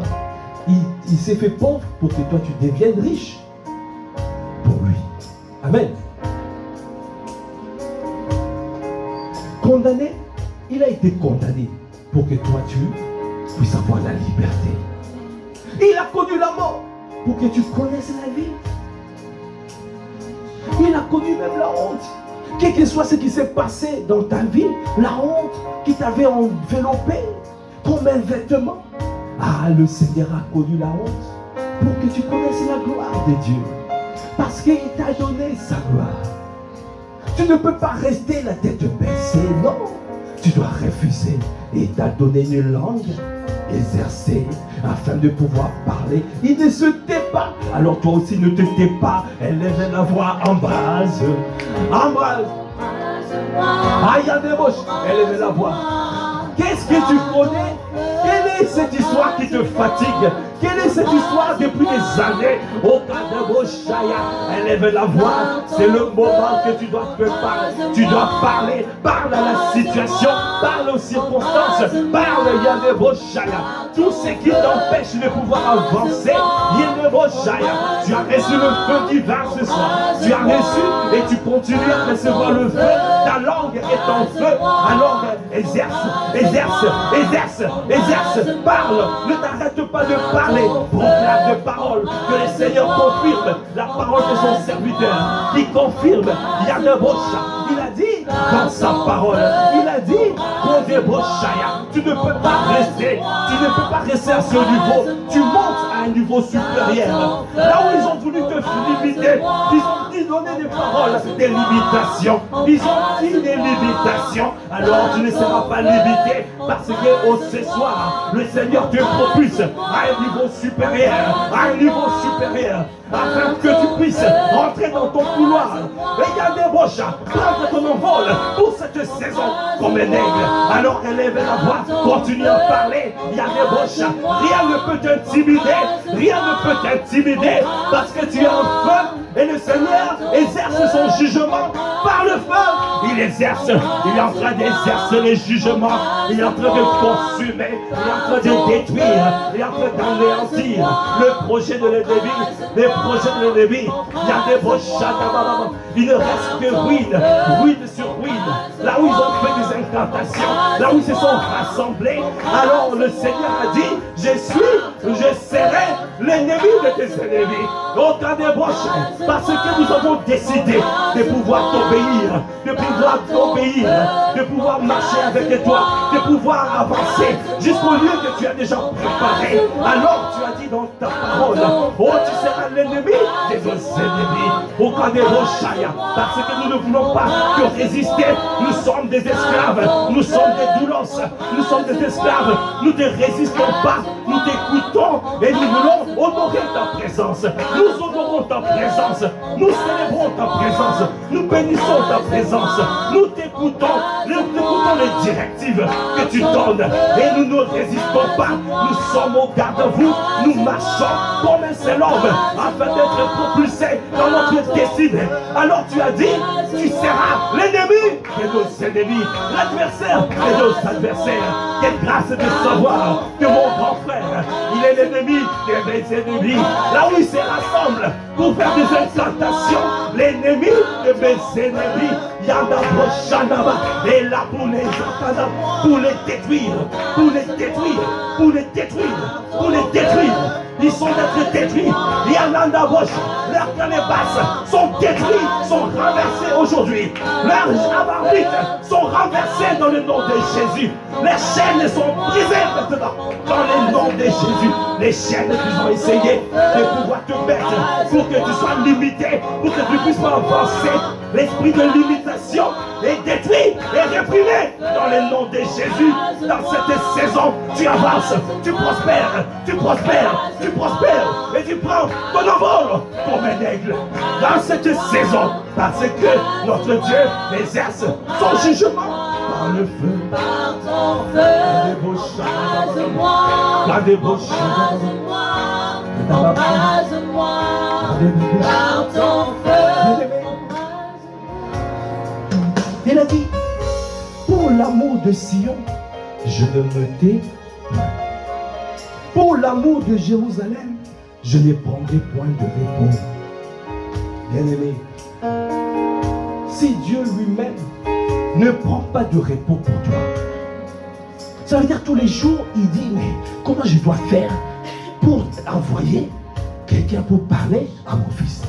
Il s'est fait pauvre pour que toi tu deviennes riche pour lui. Amen. Condamné, il a été condamné pour que toi tu puisses avoir la liberté. Il a connu la mort pour que tu connaisses la vie. Il a connu même la honte. Quel que soit ce qui s'est passé dans ta vie, la honte qui t'avait enveloppé comme un vêtement. Ah, le Seigneur a connu la honte pour que tu connaisses la gloire de Dieu. Parce qu'il t'a donné sa gloire. Tu ne peux pas rester la tête baissée, non. Tu dois refuser. Il t'a donné une langue exercée afin de pouvoir parler. Il ne se tait pas. Alors toi aussi ne te tais pas. Élève la voix, embrase. Embrase. Ah, il y a des moches. Élève la voix. Qu'est-ce que tu connais? Quelle est cette histoire qui te fatigue? Quelle est cette histoire depuis des années? Au Kadeboshaya, élève la voix. C'est le moment que tu dois préparer. Tu dois parler. Parle à la situation. Parle aux circonstances. Parle Yadeboshaya. Tout ce qui t'empêche de pouvoir avancer. Yadeboshaya. Tu as reçu le feu divin ce soir. Tu as reçu et tu continues à recevoir le feu. Ta langue est en feu. Alors exerce, exerce, exerce, exerce. Parle. Ne t'arrête pas de parler. Proclame des paroles que le Seigneur confirme la parole de son serviteur qui confirme Yadeboshaya. Il a dit dans sa parole, il a dit Kodeboshaya. Tu ne peux pas rester, à ce niveau. Tu montes à un niveau supérieur. Là où ils ont voulu te limiter, ils ont dit donner des paroles, des limitations. Ils ont dit des limitations. Alors tu ne seras pas limité parce que ce soir, le Seigneur te propulse à un niveau supérieur, afin que tu puisses rentrer dans ton couloir. Et il y a des broches, prendre ton envol pour cette saison comme un aigle. Alors élève la voix, continue à parler. Il y a des broches, rien ne peut t'intimider, parce que tu es en feu et le Seigneur exerce son jugement par le feu. Il exerce, il est en train d'exercer les jugements, il est en train de consumer, il est en train de détruire, il est en train d'anéantir le projet de l'ennemi, les projets de l'ennemi. Il y a des broches, il ne reste que ruine sur ruine. Là où ils ont fait des incantations, là où ils se sont rassemblés, alors le Seigneur a dit, je serai l'ennemi de tes ennemis. Aucun des broches, parce que nous avons décidé de pouvoir t'obéir, de pouvoir marcher avec toi, de pouvoir avancer jusqu'au lieu que tu as déjà préparé. Alors tu as dit dans ta parole, oh tu seras l'ennemi de tes ennemis. Aucun des broches, parce que nous ne voulons pas te résister. Nous sommes des esclaves, nous sommes des doulos, nous sommes des esclaves. Nous ne résistons pas, nous t'écoutons et nous voulons honorer ta présence. Nous honorons ta présence, nous célébrons ta présence, nous bénissons ta présence, nous t'écoutons les directives que tu donnes et nous ne résistons pas. Nous sommes au garde-à-vous, nous marchons comme un seul homme afin d'être propulsés dans notre destinée. Alors tu as dit, tu seras l'ennemi de nos ennemis, l'adversaire de nos adversaires. Quelle grâce de savoir que mon grand frère, il est l'ennemi de mes ennemis. Là où ils se rassemblent pour faire des incantations, l'ennemi de mes ennemis, Yanda Broshanaba, est là pour les entendre, pour les détruire, pour les détruire, pour les détruire, pour les détruire. Ils sont d'être détruits. Yanda Brosh, leurs calébasses sont détruits, sont renversés aujourd'hui. Leurs abarbites sont renversés dans le nom de Jésus. Les chaînes sont brisées maintenant dans le nom de Jésus. Les chaînes qu'ils ont essayé de pouvoir te mettre pour que tu sois limité, pour que tu ne puisses pas avancer. L'esprit de limitation est détruit et réprimé dans le nom de Jésus. Dans cette saison, tu avances, tu prospères, tu prospères, tu prospères et tu prends ton envol comme un aigle. Dans cette saison, parce que notre Dieu exerce son jugement par le feu. Par ton feu, rase-moi, La débauche, rase-moi, embrase-moi par ton feu. Il a dit, pour l'amour de Sion, je ne me tais pas. Pour l'amour de Jérusalem, je ne prendrai point de repos. Bien-aimé, si Dieu lui-même ne prend pas de repos pour toi, ça veut dire tous les jours, il dit, mais comment je dois faire pour envoyer quelqu'un pour parler à mon fils?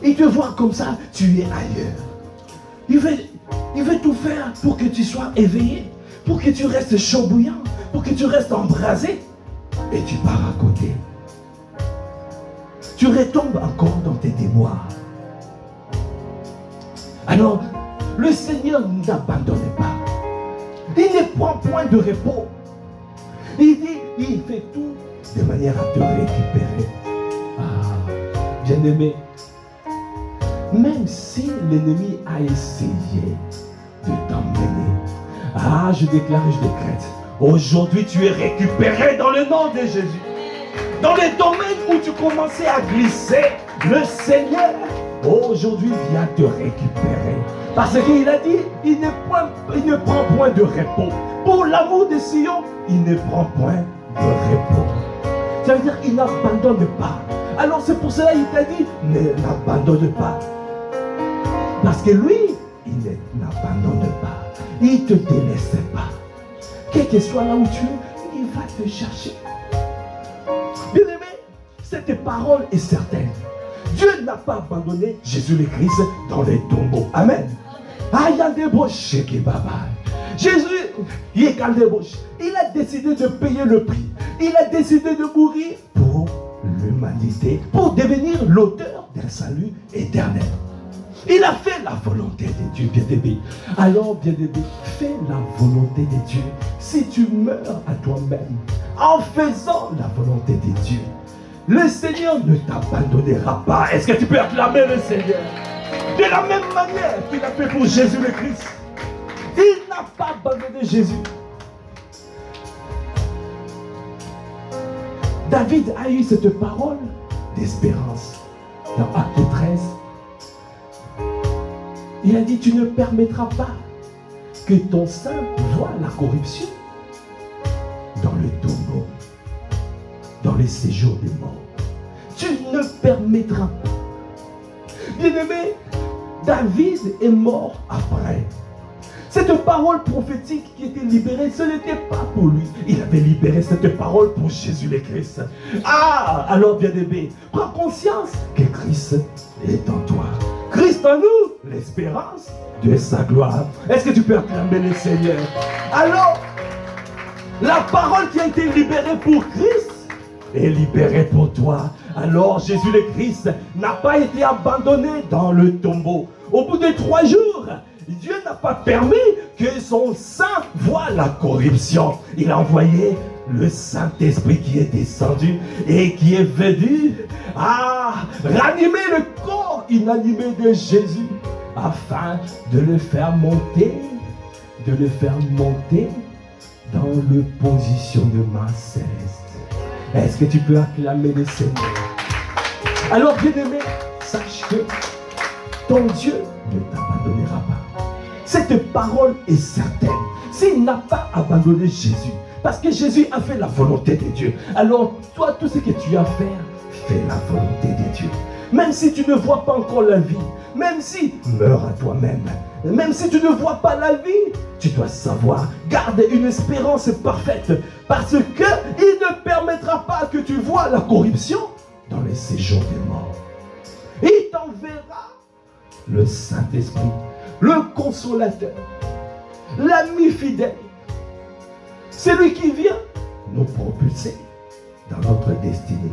Il te voit comme ça, tu es ailleurs. Il veut tout faire pour que tu sois éveillé, pour que tu restes chaud bouillant, pour que tu restes embrasé. Et tu pars à côté. Tu retombes encore dans tes déboires. Alors, le Seigneur n'abandonne pas. Il ne prend point de repos. Il dit, il fait tout de manière à te récupérer. Ah, bien-aimé, même si l'ennemi a essayé de t'emmener, ah, je déclare et je décrète, aujourd'hui tu es récupéré dans le nom de Jésus. Dans les domaines où tu commençais à glisser, le Seigneur aujourd'hui vient te récupérer. Parce qu'il a dit, il ne prend point de repos. Pour l'amour de Sion, il ne prend point de repos. Ça veut dire qu'il n'abandonne pas. Alors c'est pour cela qu'il t'a dit, n'abandonne pas. Parce que lui, il n'abandonne pas. Il ne te délaisse pas. Quel que soit là où tu es, il va te chercher. Bien-aimé, cette parole est certaine. Dieu n'a pas abandonné Jésus le Christ dans les tombeaux. Amen. Jésus, il a décidé de payer le prix. Il a décidé de mourir pour l'humanité, pour devenir l'auteur d'un salut éternel. Il a fait la volonté de Dieu, bien-aimé. Alors, bien-aimé, fais la volonté de Dieu. Si tu meurs à toi-même en faisant la volonté de Dieu, le Seigneur ne t'abandonnera pas. Est-ce que tu peux acclamer le Seigneur? De la même manière qu'il a fait pour Jésus le Christ. Il n'a pas abandonné Jésus. David a eu cette parole d'espérance. Dans Acte 13, il a dit, tu ne permettras pas que ton sein voie la corruption dans le tombeau, dans les séjours des morts. Tu ne permettras pas. Bien-aimé, David est mort après. Cette parole prophétique qui était libérée, ce n'était pas pour lui. Il avait libéré cette parole pour Jésus le Christ. Ah, alors bien-aimé, prends conscience que Christ est en toi. Christ en nous, l'espérance de sa gloire. Est-ce que tu peux acclamer le Seigneur? Alors, la parole qui a été libérée pour Christ est libérée pour toi. Alors Jésus le Christ n'a pas été abandonné dans le tombeau. Au bout de 3 jours, Dieu n'a pas permis que son sang voie la corruption. Il a envoyé le Saint-Esprit qui est descendu et qui est venu à ranimer le corps inanimé de Jésus afin de le faire monter, dans le positionnement céleste. Est-ce que tu peux acclamer le Seigneur? Alors, bien-aimé, sache que ton Dieu ne t'abandonnera pas. Cette parole est certaine. S'il n'a pas abandonné Jésus, parce que Jésus a fait la volonté de Dieu, alors toi, tout ce que tu as à faire, fais la volonté de Dieu. Même si tu ne vois pas encore la vie, même si meurs à toi-même, même si tu ne vois pas la vie, tu dois savoir, garde une espérance parfaite, parce qu'il ne permettra pas que tu vois la corruption dans les séjours des morts. Il t'enverra le Saint-Esprit, le consolateur, l'ami fidèle, celui qui vient nous propulser dans notre destinée.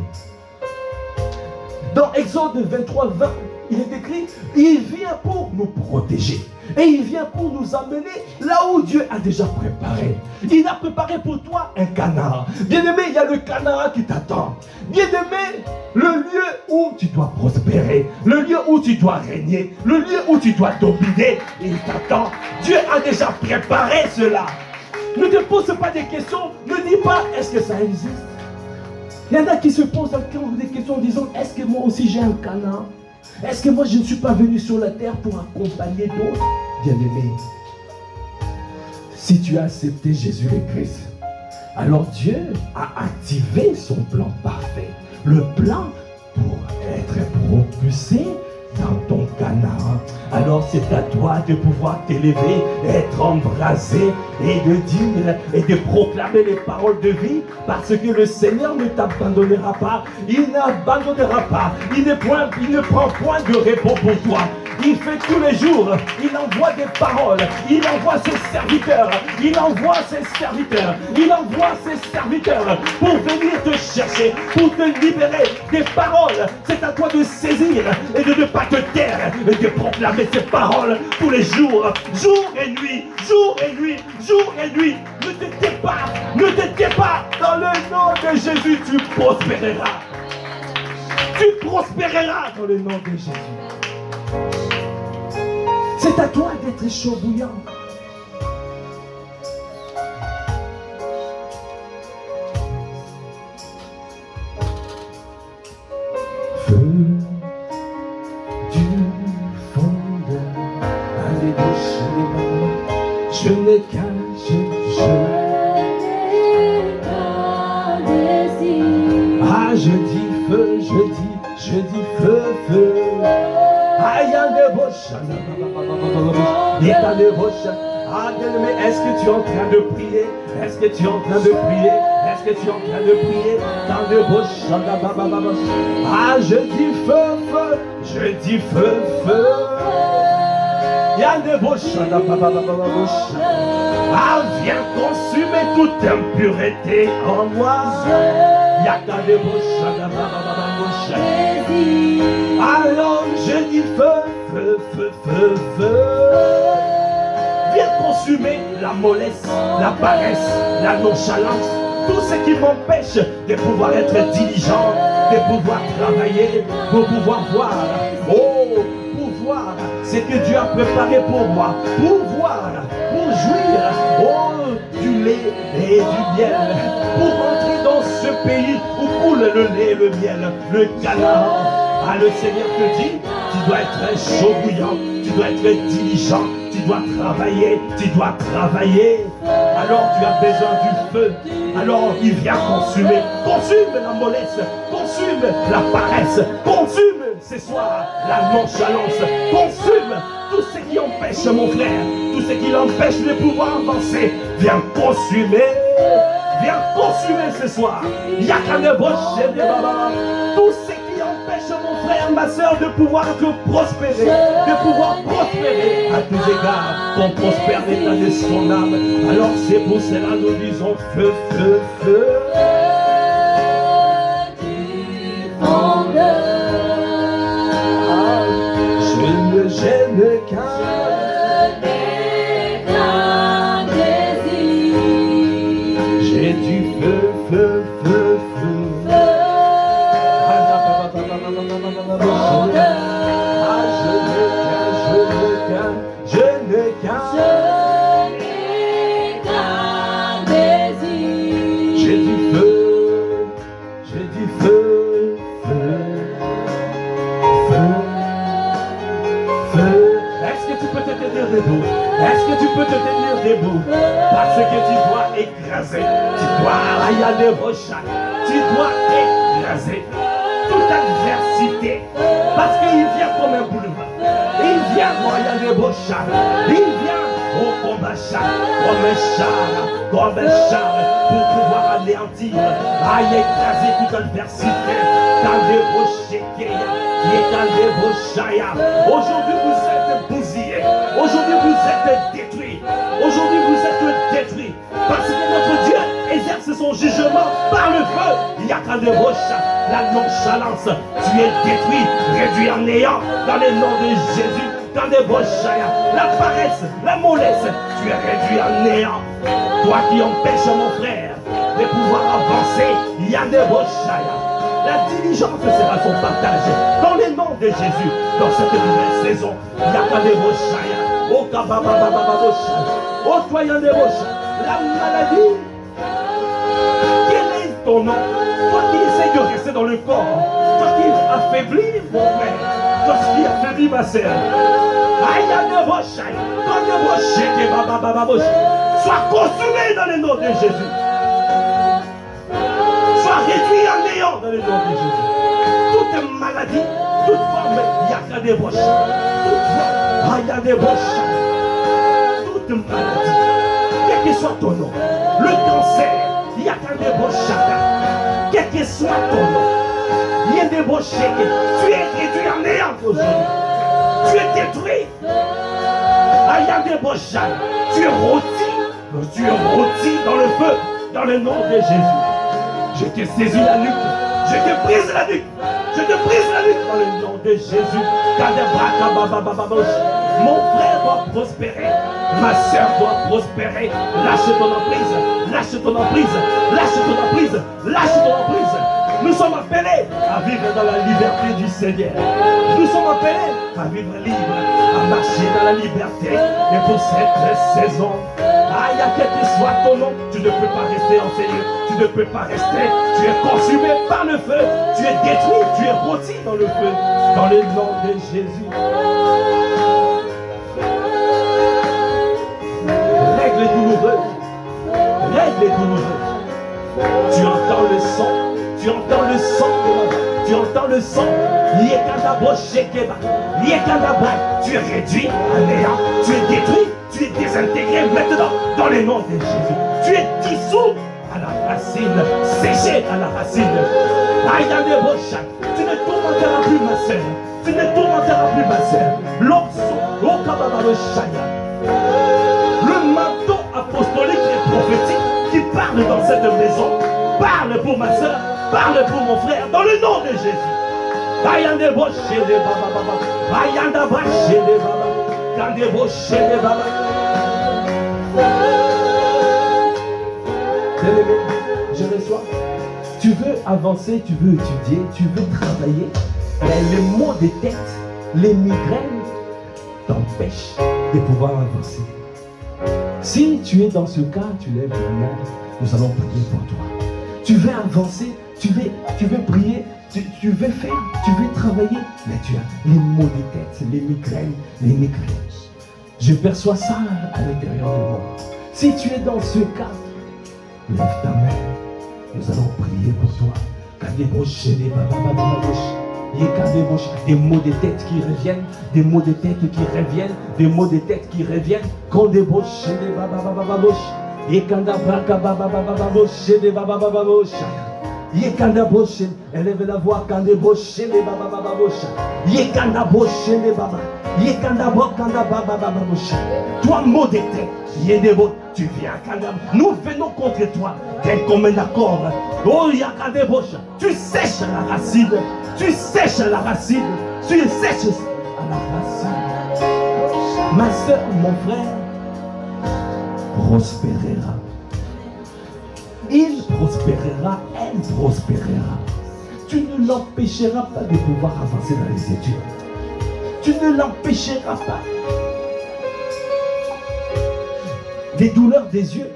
Dans Exode 23, 20, il est écrit, il vient pour nous protéger. Et il vient pour nous amener là où Dieu a déjà préparé. Il a préparé pour toi un Canaan. Bien-aimé, il y a le Canaan qui t'attend. Bien-aimé, le lieu où tu dois prospérer, le lieu où tu dois régner, le lieu où tu dois dominer, il t'attend. Dieu a déjà préparé cela. Ne te pose pas des questions, ne dis pas, est-ce que ça existe? Il y en a qui se posent encore des questions en disant, est-ce que moi aussi j'ai un Canaan? Est-ce que moi je ne suis pas venu sur la terre pour accompagner d'autres? Bien-aimé, si tu as accepté Jésus le Christ, alors Dieu a activé son plan parfait. Le plan pour être propulsé dans ton Canaan. Alors c'est à toi de pouvoir t'élever, être embrasé et de dire et de proclamer les paroles de vie, parce que le Seigneur ne t'abandonnera pas, il n'abandonnera pas, il ne prend point de repos pour toi. Il fait tous les jours, il envoie des paroles, il envoie ses serviteurs, il envoie ses serviteurs, il envoie ses serviteurs pour venir te chercher, pour te libérer des paroles. C'est à toi de saisir et de ne pas te taire et de proclamer ces paroles tous les jours, jour et nuit, jour et nuit, jour et nuit. Ne te tais pas, ne te tais pas. Dans le nom de Jésus, tu prospéreras. Tu prospéreras dans le nom de Jésus. C'est à toi d'être chaud bouillant. Feu du fondeur, allez boucher les paroles. Je ne cache, ah, je dis feu, je dis feu, feu. Mais est-ce que tu es en train de prier? Est-ce que tu es en train de prier? Est-ce que tu es en train de prier? Dans le ah, je dis feu, feu, je dis feu, feu. Ah, viens consumer toute impureté en moi. Alors je dis feu, feu, feu, feu, feu. Viens consumer la mollesse, la paresse, la nonchalance, tout ce qui m'empêche de pouvoir être diligent, de pouvoir travailler, pour pouvoir voir, oh, pour voir ce que Dieu a préparé pour moi, pour voir, pour jouir, oh, du lait et du miel, pour entrer dans ce pays où coule le lait et le miel, le Canaan. Ah, le Seigneur te dit, tu dois être chaud bouillant, tu dois être diligent, tu dois travailler, tu dois travailler. Alors tu as besoin du feu. Alors il vient consumer. Consume la mollesse, consume la paresse, consume ce soir la nonchalance, consume tout ce qui empêche mon frère, tout ce qui l'empêche de pouvoir avancer. Viens consumer. Viens consumer ce soir. Tout ce qui empêche mon frère, ma soeur, de pouvoir prospérer, de pouvoir prospérer à tous égards, qu'on prospère l'état de son âme. Alors c'est pour cela nous disons feu, feu, feu. Je ne gêne qu'un. J'ai du feu, feu, feu, feu. Je n'ai qu'un désir. J'ai du feu, feu, feu, feu. Est-ce que tu peux te tenir debout? Est-ce que tu peux te tenir debout? Parce que tu dois écraser, tu dois écraser toute adversité. Parce qu'il vient comme un boulevard. Il vient il vient au combat comme un char pour pouvoir anéantir, écraser toute adversité. Aujourd'hui vous êtes bousillés, aujourd'hui vous êtes détruits, aujourd'hui vous êtes détruits parce que notre Dieu exerce son jugement par le feu. La nonchalance, tu es détruit, réduit en néant dans le nom de Jésus. La paresse, la mollesse, tu es réduit en néant. Toi qui empêches mon frère de pouvoir avancer, la diligence sera son partage dans le nom de Jésus dans cette nouvelle saison. La maladie ton nom. Toi qui essayes de rester dans le corps, toi qui affaiblis mon frère, toi qui affaiblis ma sœur. Sois consumé dans le nom de Jésus. Sois réduit en néant dans le nom de Jésus. Toute maladie, toute forme, il y a qu'à des broches. Toute forme, il y a des broches. Toute maladie, quel que soit ton nom, le cancer, il y a qu'à des broches. Quel que soit ton nom, il y a des broches. Tu es réduit en néant aujourd'hui. Tu es détruit. Il y a des broches. Tu es rôti. Tu es rôti dans le feu, dans le nom de Jésus. Je te saisis la nuque. Je te brise la nuque. Je te brise la nuque dans le nom de Jésus. Mon frère doit prospérer. Ma soeur doit prospérer. Lâche ton emprise. Lâche ton emprise. Lâche ton emprise. Lâche ton emprise. Nous sommes appelés à vivre dans la liberté du Seigneur. Nous sommes appelés à vivre libre, à marcher dans la liberté. Et pour cette saison, il y a quel que soit ton nom, tu ne peux pas rester enseigné. Tu ne peux pas rester. Tu es consumé par le feu. Tu es détruit. Tu es rôti dans le feu. Dans le nom de Jésus. Règle douloureuse. Règle douloureuse. Tu entends le son. Tu entends le sang de la vie. Tu entends le sang. Tu es réduit à néant. Tu es détruit. Tu es désintégré maintenant dans le nom de Jésus. Tu es dissous à la racine. Séché à la racine. Tu ne tourmenteras plus ma sœur. Tu ne tourmenteras plus ma sœur. Le manteau apostolique et prophétique qui parle dans cette maison. Parle pour ma soeur, parle pour mon frère, dans le nom de Jésus. Bien-aimé, je reçois. Tu veux avancer, tu veux étudier, tu veux travailler, mais les maux de tête, les migraines t'empêchent de pouvoir avancer. Si tu es dans ce cas, tu lèves la main, nous allons prier pour toi. Tu veux avancer, tu veux prier, tu veux faire, tu veux travailler, mais tu as les maux de tête, les migraines, les migraines. Je perçois ça à l'intérieur de moi. Si tu es dans ce cas, lève ta main. Nous allons prier pour toi. Des maux de tête qui reviennent, des maux de tête qui reviennent, des maux de tête qui reviennent. Quand des broches, et quand élève la voix, quand des broches, toi mot de tête, tu viens, nous venons contre toi, tel comme un accord. Oh, tu sèches la racine, tu sèches la racine, tu sèches à la racine. Ma soeur, mon frère, prospérera. Il prospérera, elle prospérera. Tu ne l'empêcheras pas de pouvoir avancer dans les études. Tu ne l'empêcheras pas. Des douleurs des yeux,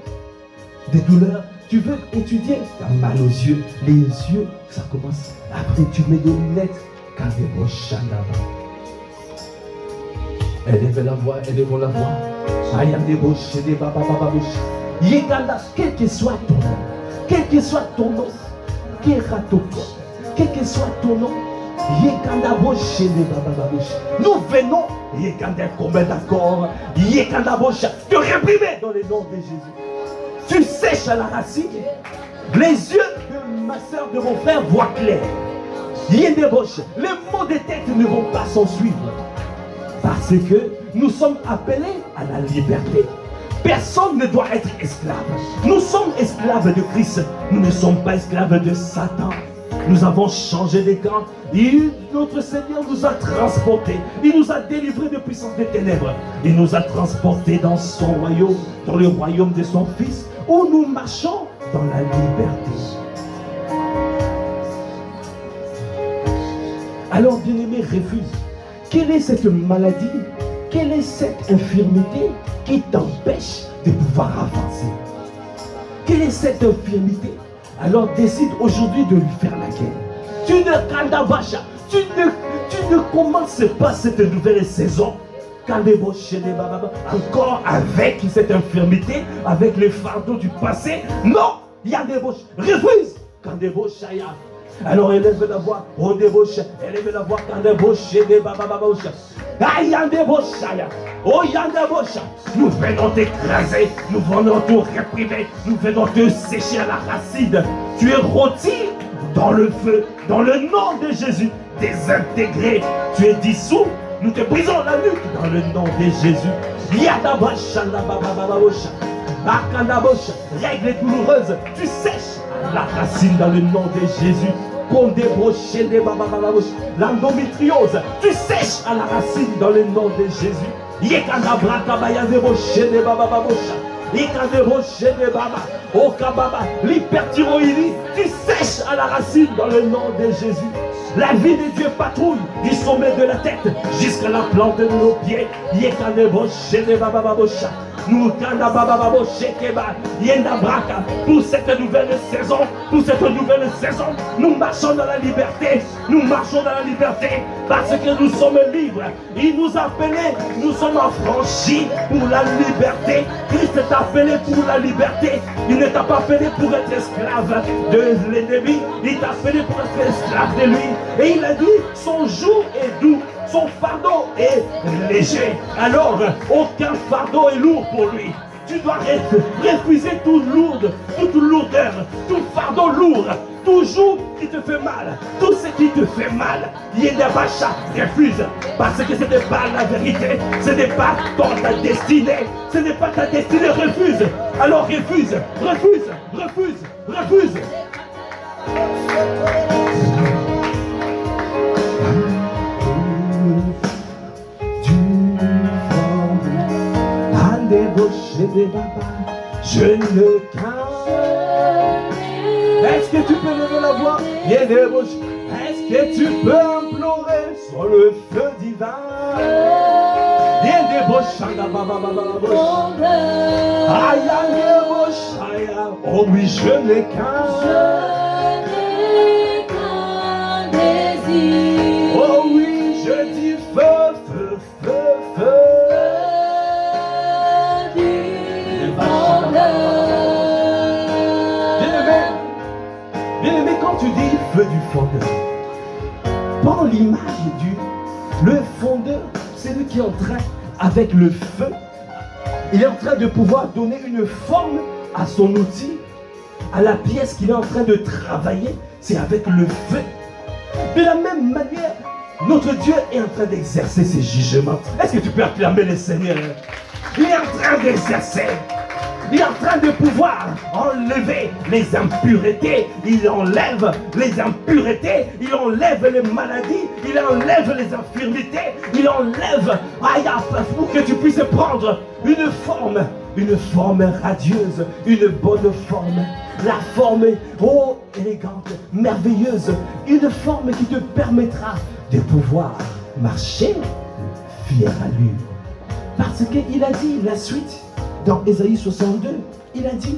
des douleurs. Tu veux étudier, tu as mal aux yeux. Les yeux, ça commence. Après, tu mets des lunettes. Quand des broches élève la voix, élève la voix. Des broches, des bababababouches. Quel que soit ton nom, quel que soit ton nom, quel que soit ton nom, nous venons combien d'accord, te réprimer dans le nom de Jésus. Tu sèches à la racine. Les yeux de ma soeur, de mon frère voient clair. Les maux de tête ne vont pas s'en suivre. Parce que nous sommes appelés à la liberté. Personne ne doit être esclave. Nous sommes esclaves de Christ. Nous ne sommes pas esclaves de Satan. Nous avons changé de camp. Notre Seigneur nous a transportés. Il nous a délivrés de puissance des ténèbres. Il nous a transportés dans son royaume, dans le royaume de son Fils, où nous marchons dans la liberté. Alors, bien-aimé, refuse. Quelle est cette maladie? Quelle est cette infirmité qui t'empêche de pouvoir avancer? Quelle est cette infirmité? alors décide aujourd'hui de lui faire la guerre. Tu ne commences pas cette nouvelle saison encore avec cette infirmité, avec les fardeaux du passé. Non, il y a des bouches. Refuse. Alors élève la voix, on débauche, élève la voix, quand débauche, des babababoucha. Ah, yandeboshaya, oh yandebosha. Nous venons t'écraser, nous venons te réprimer, nous venons te sécher à la racine. Tu es rôti dans le feu, dans le nom de Jésus, désintégré. Tu es dissous, nous te brisons la nuque dans le nom de Jésus. Yandabosha, la babababosha. Akandabosha, règle douloureuse, tu sèches la racine dans le nom de Jésus. L'endométriose, tu sèches à la racine dans le nom de Jésus. L'hyperthyroïdie, tu sèches à la racine dans le nom de Jésus. La vie de Dieu patrouille du sommet de la tête jusqu'à la plante de nos pieds. Nous pour cette nouvelle saison, nous marchons dans la liberté, parce que nous sommes libres. Il nous a appelés, nous sommes affranchis pour la liberté. Christ t'a appelé pour la liberté. Il ne t'a pas appelé pour être esclave de l'ennemi, il t'a appelé pour être esclave de lui. Et il a dit, son joug est doux, son fardeau est léger. Alors, aucun fardeau est lourd pour lui. Tu dois refuser toute lourdeur, tout fardeau lourd, tout joug qui te fait mal, tout ce qui te fait mal. Yedabacha, refuse, parce que ce n'est pas la vérité, ce n'est pas ta destinée, ce n'est pas ta destinée, refuse. Alors refuse. Je ne crains. Est-ce que tu peux lever la voix? Est-ce que tu peux implorer sur le feu divin? Oh oui, je n'ai qu'un désir. Oh oui, je dis feu. Bien-aimé, quand tu dis feu du fondeur, prends l'image le fondeur, c'est lui qui est en train, avec le feu, il est en train de pouvoir donner une forme à son outil, à la pièce qu'il est en train de travailler, c'est avec le feu. De la même manière, notre Dieu est en train d'exercer ses jugements. Est-ce que tu peux acclamer le Seigneur? Il est en train d'exercer. Il est en train de pouvoir enlever les impuretés. Il enlève les impuretés. Il enlève les maladies. Il enlève les infirmités. Il enlève pour que tu puisses prendre une forme radieuse, une bonne forme. La forme élégante, merveilleuse. Une forme qui te permettra de pouvoir marcher fier à lui. Parce qu'il a dit la suite. Dans Ésaïe 62, il a dit,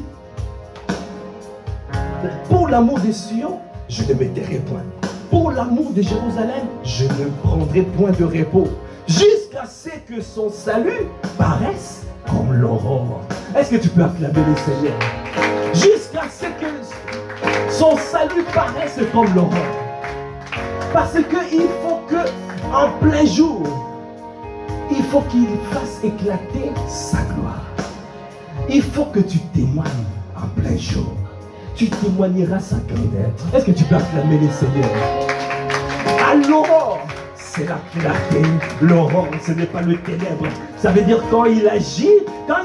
pour l'amour de Sion, je ne me tairai point. Pour l'amour de Jérusalem, je ne prendrai point de repos. Jusqu'à ce que son salut paraisse comme l'aurore. Est-ce que tu peux acclamer le Seigneur? Jusqu'à ce que son salut paraisse comme l'aurore. Parce qu'il faut que, en plein jour, il faut qu'il fasse éclater sa gloire. Il faut que tu témoignes en plein jour. Tu témoigneras sa grandeur. Est-ce que tu peux acclamer le Seigneur? À l'aurore, c'est la clarté. L'aurore, ce n'est pas le ténèbre. Ça veut dire quand il agit pas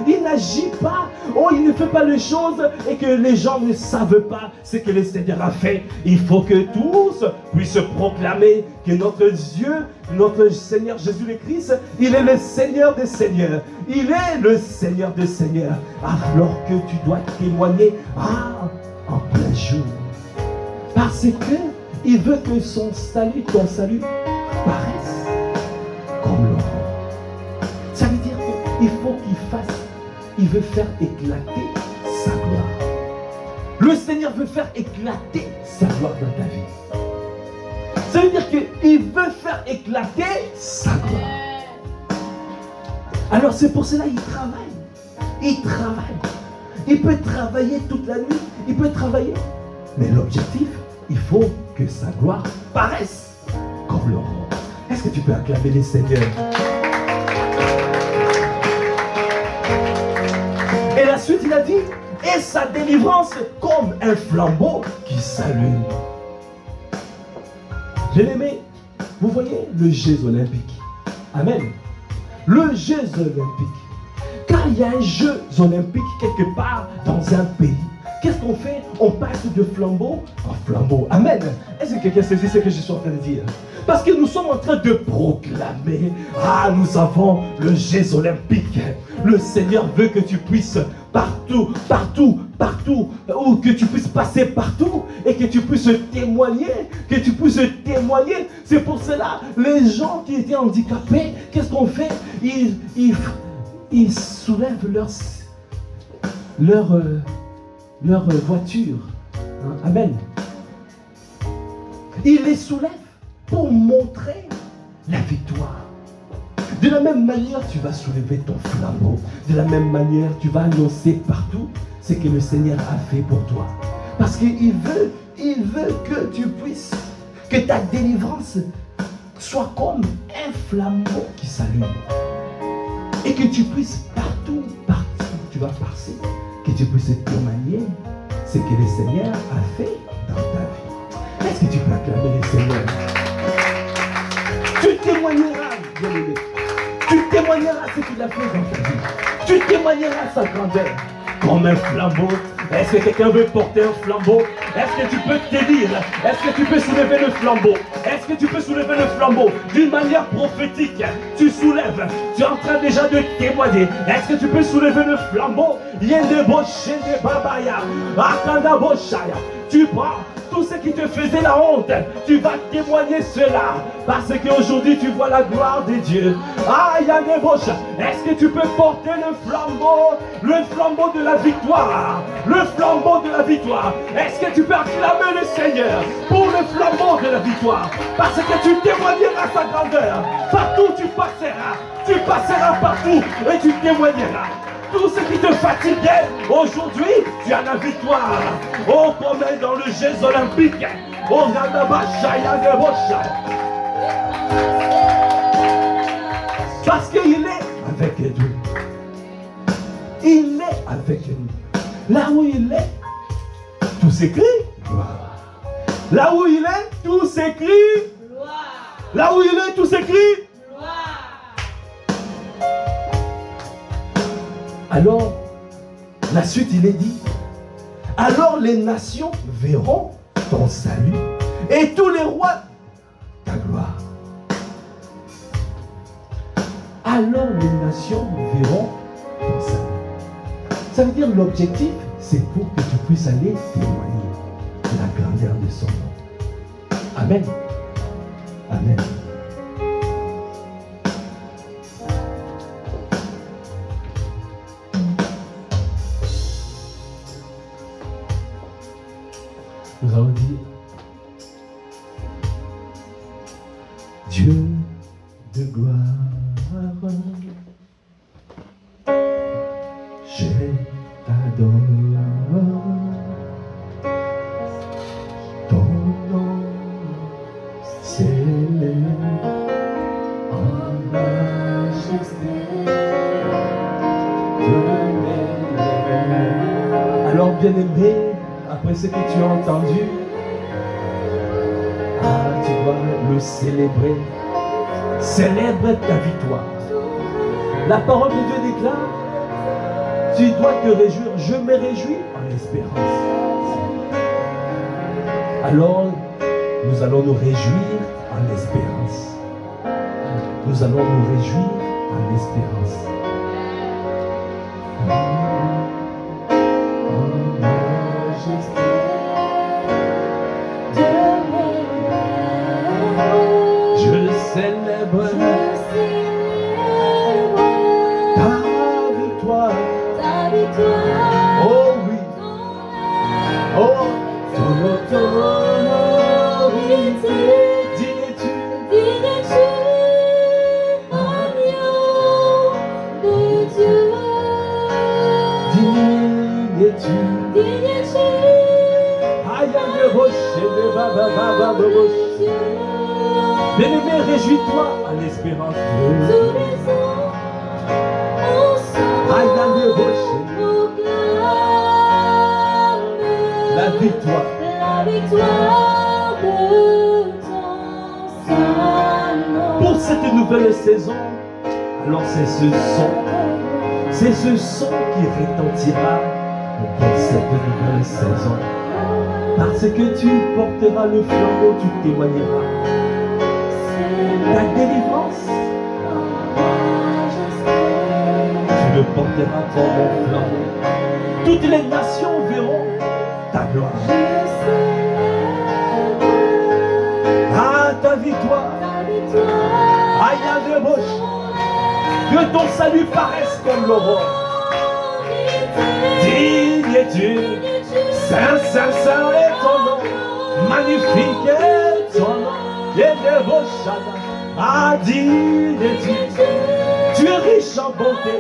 il n'agit pas. Oh, il ne fait pas les choses et que les gens ne savent pas ce que le Seigneur a fait. Il faut que tous puissent proclamer que notre Dieu, notre Seigneur Jésus le Christ, il est le Seigneur des Seigneurs. Il est le Seigneur des Seigneurs. Alors que tu dois témoigner en plein jour. Parce que il veut que ton salut paraisse comme l'aurore. Ça veut dire qu'il faut il veut faire éclater sa gloire. Le Seigneur veut faire éclater sa gloire dans ta vie. Ça veut dire qu'il veut faire éclater sa gloire. Alors c'est pour cela qu'il travaille. Il travaille. Il peut travailler toute la nuit. Il peut travailler. Mais l'objectif, il faut que sa gloire paraisse comme l'aurore. Est-ce que tu peux acclamer les seigneurs? Et la suite, il a dit, et sa délivrance comme un flambeau qui s'allume. Bien-aimé, vous voyez le Jeux olympique. Amen. Le Jeux olympique. Quand il y a un Jeux olympique quelque part dans un pays, qu'est-ce qu'on fait? On passe de flambeau en flambeau. Amen. Est-ce que quelqu'un saisit ce que je suis en train de dire? Parce que nous sommes en train de proclamer, ah, nous avons le Jeux olympique. Le Seigneur veut que tu puisses partout, partout, partout, ou que tu puisses passer partout et que tu puisses témoigner, que tu puisses témoigner. C'est pour cela, les gens qui étaient handicapés, qu'est-ce qu'on fait? Ils soulèvent leur voiture. Hein? Amen. Ils les soulèvent pour montrer la victoire. De la même manière, tu vas soulever ton flambeau. De la même manière, tu vas annoncer partout ce que le Seigneur a fait pour toi. Parce qu'il veut que tu puisses, que ta délivrance soit comme un flambeau qui s'allume. Et que tu puisses partout, tu vas passer, que tu puisses témoigner ce que le Seigneur a fait dans ta vie. Est-ce que tu peux acclamer le Seigneur? Tu témoigneras, bien-aimé. Tu témoigneras ce qu'il a fait dans ta vie. Tu témoigneras sa grandeur comme un flambeau. Est-ce que quelqu'un veut porter un flambeau? Est-ce que tu peux te dire? Est-ce que tu peux soulever le flambeau? Est-ce que tu peux soulever le flambeau d'une manière prophétique? Tu soulèves, tu es en train déjà de témoigner. Est-ce que tu peux soulever le flambeau? Tu prends tout ce qui te faisait la honte, tu vas témoigner cela, parce qu'aujourd'hui tu vois la gloire de Dieu. Ah, Yanebosh, est-ce que tu peux porter le flambeau de la victoire, le flambeau de la victoire? Est-ce que tu peux acclamer le Seigneur pour le flambeau de la victoire, parce que tu témoigneras sa grandeur, partout tu passeras partout et tu témoigneras. Tout ce qui te fatiguait, aujourd'hui, tu as la victoire. Oh, comme dans le Jeux olympique. Oh, parce qu'il est avec nous. Il est avec nous. Là où il est, tout s'écrit gloire. Là où il est, tout s'écrit gloire. Là où il est, tout s'écrit gloire. Alors, la suite, il est dit, alors les nations verront ton salut et tous les rois ta gloire. Alors les nations verront ton salut. Ça veut dire l'objectif, c'est pour que tu puisses aller témoigner de la grandeur de son nom. Amen. Amen. Nous allons dire, Dieu de gloire, je t'adore, ton nom s'élève en majesté. Alors bien-aimé, après ce que tu as entendu, tu dois le célébrer. Célèbre ta victoire. La parole de Dieu déclare, tu dois te réjouir. Je me réjouis en espérance. Alors, nous allons nous réjouir en espérance. Nous allons nous réjouir en espérance. Oh Bien-aimé, réjouis-toi à l'espérance de Dieu. La victoire. Pour cette nouvelle saison, alors c'est ce son qui retentira pour cette nouvelle saison. Parce que tu porteras le flambeau, tu témoigneras ta délivrance. Tu le porteras comme un flambeau. Toutes les nations verront ta gloire. Ah, ta victoire. Aïe, de bouche. Que ton salut paraisse comme l'aurore. Digne es-tu, Saint, Saint, Saint est ton nom. Magnifique est ton nom. Ah, digne es-tu. Tu es riche en bonté,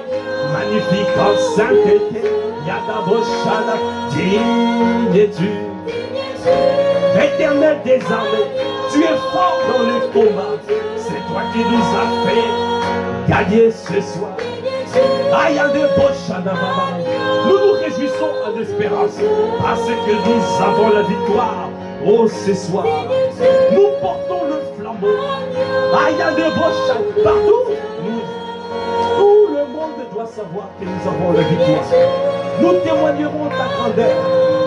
magnifique en sainteté. Yadaboshana, digne es-tu. Éternel des armées, tu es fort dans le combat. C'est toi qui nous as fait gagner ce soir. Nous nous réjouissons en espérance parce que nous avons la victoire. Oh, ce soir, nous portons le flambeau. Partout, tout le monde doit savoir que nous avons la victoire. Nous témoignerons ta grandeur.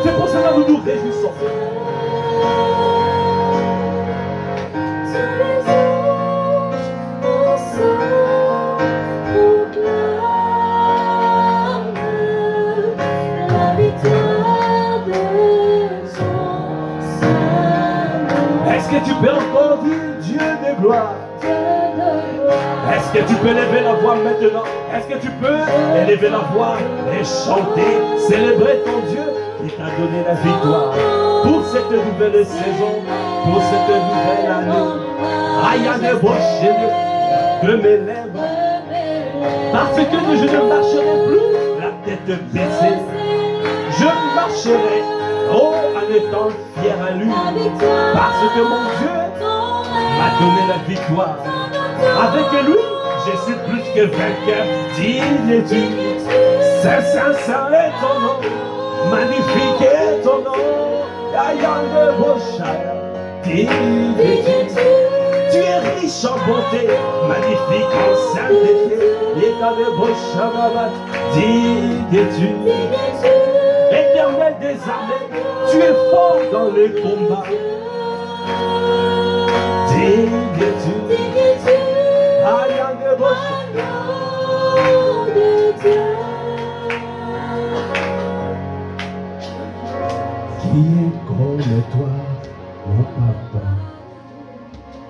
C'est pour cela que nous nous réjouissons. Est-ce que tu peux encore dire Dieu de gloire? Est-ce que tu peux lever la voix maintenant? Est-ce que tu peux élever la voix et chanter, célébrer ton Dieu qui t'a donné la victoire pour cette nouvelle saison, pour cette nouvelle année? Aïe, de mes lèvres, parce que je ne marcherai plus la tête baissée. Je marcherai, oh, en étant fier à lui, parce que mon Dieu m'a donné la victoire. Avec lui, je suis plus que vainqueur. Digne es-tu, Saint, Saint, Saint est ton nom, magnifique est ton nom. Digne es-tu, tu es riche en bonté, magnifique en sainteté. Digne es-tu, Éternel des armées, tu es fort dans les combats. Digne es-tu, qui est comme toi, mon papa?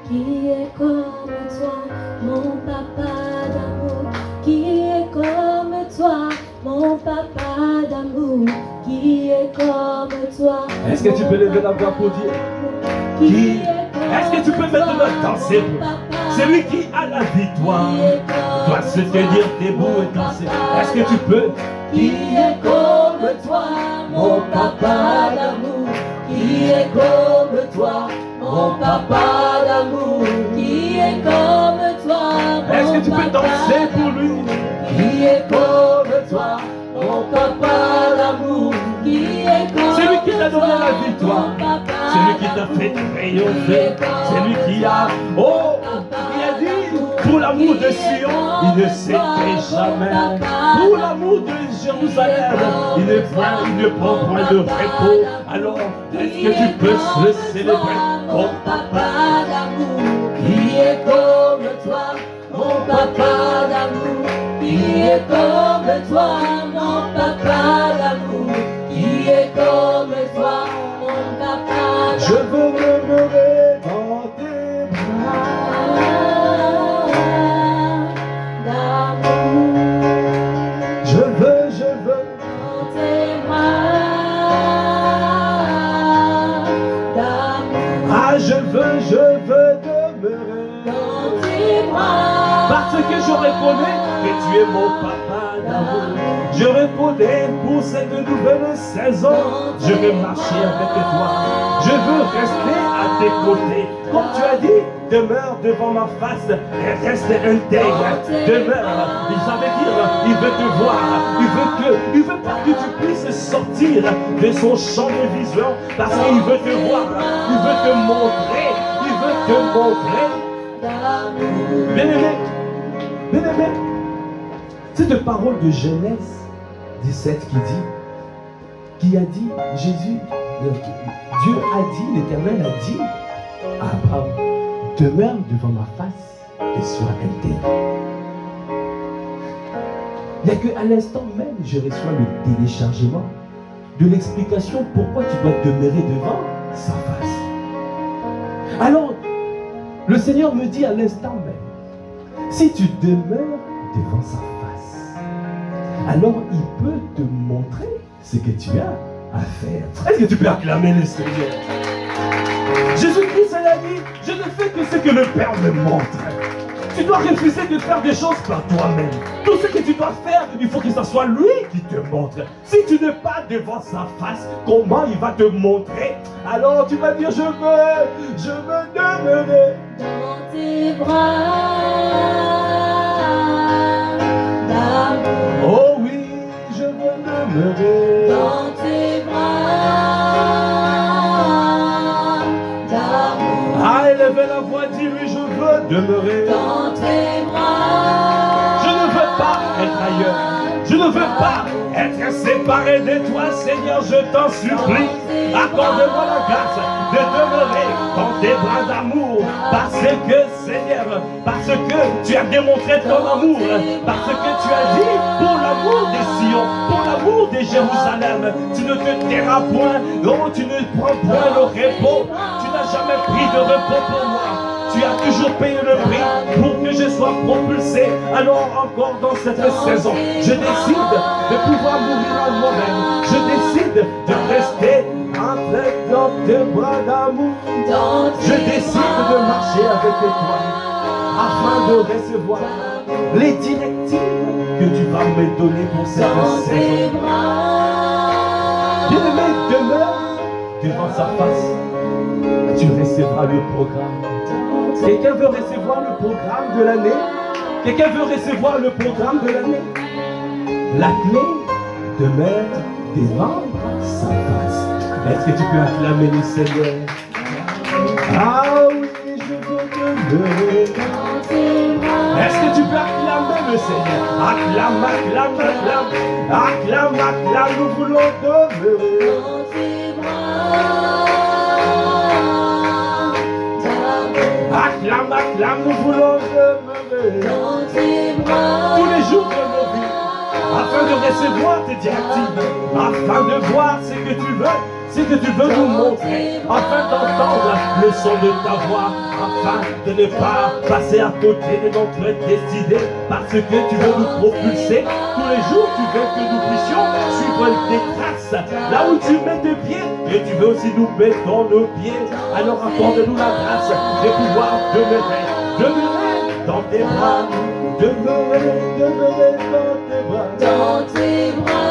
Qui est comme toi, mon papa d'amour? Qui est comme toi, mon papa d'amour? Qui est comme toi? Est-ce que tu peux lever la voix pour dire? Qui? Est-ce que tu peux maintenant danser? C'est lui qui a la victoire. Dois se tenir debout et danser. Est-ce que tu peux? Qui est comme toi, mon papa d'amour? Qui est comme toi, mon papa d'amour? Qui est comme toi, mon Est-ce que tu peux danser pour lui? Qui est comme toi, mon papa d'amour? Qui est comme c'est lui qui t'a donné la victoire. C'est lui qui t'a fait triompher. C'est lui qui a, oh, il a dit, pour l'amour de Sion, il ne s'éteint jamais. Pour l'amour de Jérusalem, il ne prend point de repos. Alors, est-ce que tu peux le célébrer? Mon papa d'amour, qui est comme toi, mon papa d'amour? Qui est comme toi, mon papa d'amour? Qui est comme toi, mon papa d'amour? Je veux demeurer dans tes bras d'amour. Je veux Dans tes bras d'amour. ah, je veux demeurer Dans tes bras. parce que je reconnais que tu es mon papa d'amour. Je reconnais pour cette nouvelle saison, je veux marcher avec toi. Je veux rester à tes côtés. Comme tu as dit, demeure devant ma face et reste intègre. Demeure. Ça veut dire, il veut te voir. Il veut pas que tu puisses sortir de son champ de vision parce qu'il veut te voir. Il veut te montrer. Il veut te montrer. Bien-aimé, bien-aimé, cette parole de Genèse 17 qui a dit, Jésus, Dieu a dit, l'Éternel a dit à Abraham, demeure devant ma face et sois intègre. Il n'y a qu'à l'instant même, je reçois le téléchargement de l'explication pourquoi tu dois demeurer devant sa face. Alors, le Seigneur me dit à l'instant même, si tu demeures devant sa face, alors il peut te montrer ce que tu as à faire. Est-ce que tu peux acclamer le Seigneur? Jésus-Christ a dit, je ne fais que ce que le Père me montre. Tu dois refuser de faire des choses par toi-même. Tout ce que tu dois faire, il faut que ce soit lui qui te montre. Si tu n'es pas devant sa face, comment il va te montrer? Alors tu vas dire, je veux demeurer dans tes bras d'amour. Oh oui, je veux demeurer dans tes bras d'amour. Ah, élevez la voix, dis-lui, je veux demeurer dans tes bras. Je ne veux pas être ailleurs. Je ne veux pas être séparé de toi, Seigneur, je t'en supplie. Accorde-moi la grâce de demeurer dans tes bras d'amour. Parce que, Seigneur, parce que tu as démontré ton amour. Parce que tu as dit, pour l'amour des Sion, pour l'amour de Jérusalem, tu ne te tairas point. Non, tu ne prends point le repos. Tu n'as jamais pris de repos pour moi. Tu as toujours payé le prix pour que je sois propulsé. Alors encore dans cette saison, je décide de pouvoir mourir à moi-même. Je décide de rester entré dans tes bras d'amour. Je décide de marcher avec toi afin de recevoir les directives que tu vas me donner pour cette saison. Bien-aimé, demeure devant sa face. Tu recevras le programme. Quelqu'un veut recevoir le programme de l'année? Quelqu'un veut recevoir le programme de l'année? La clé demeure devant sa face. Est-ce que tu peux acclamer le Seigneur? Ah oui, je veux demeurer. Est-ce que tu peux acclamer le Seigneur? Acclame, acclame, acclame. Acclame, acclame, nous voulons demeurer. Acclame, acclame, nous voulons demeurer tous les jours de nos vies, afin de recevoir tes directives, afin de voir ce que tu veux nous montrer, afin d'entendre le son de ta voix, afin de ne pas passer à côté de notre destinée, parce que tu veux nous propulser. Tous les jours, tu veux que nous puissions suivre tes traces, là où tu mets tes pieds, et tu veux aussi nous mettre dans nos pieds. Alors accorde-nous la grâce de pouvoir demeurer dans tes bras, demeurer dans tes bras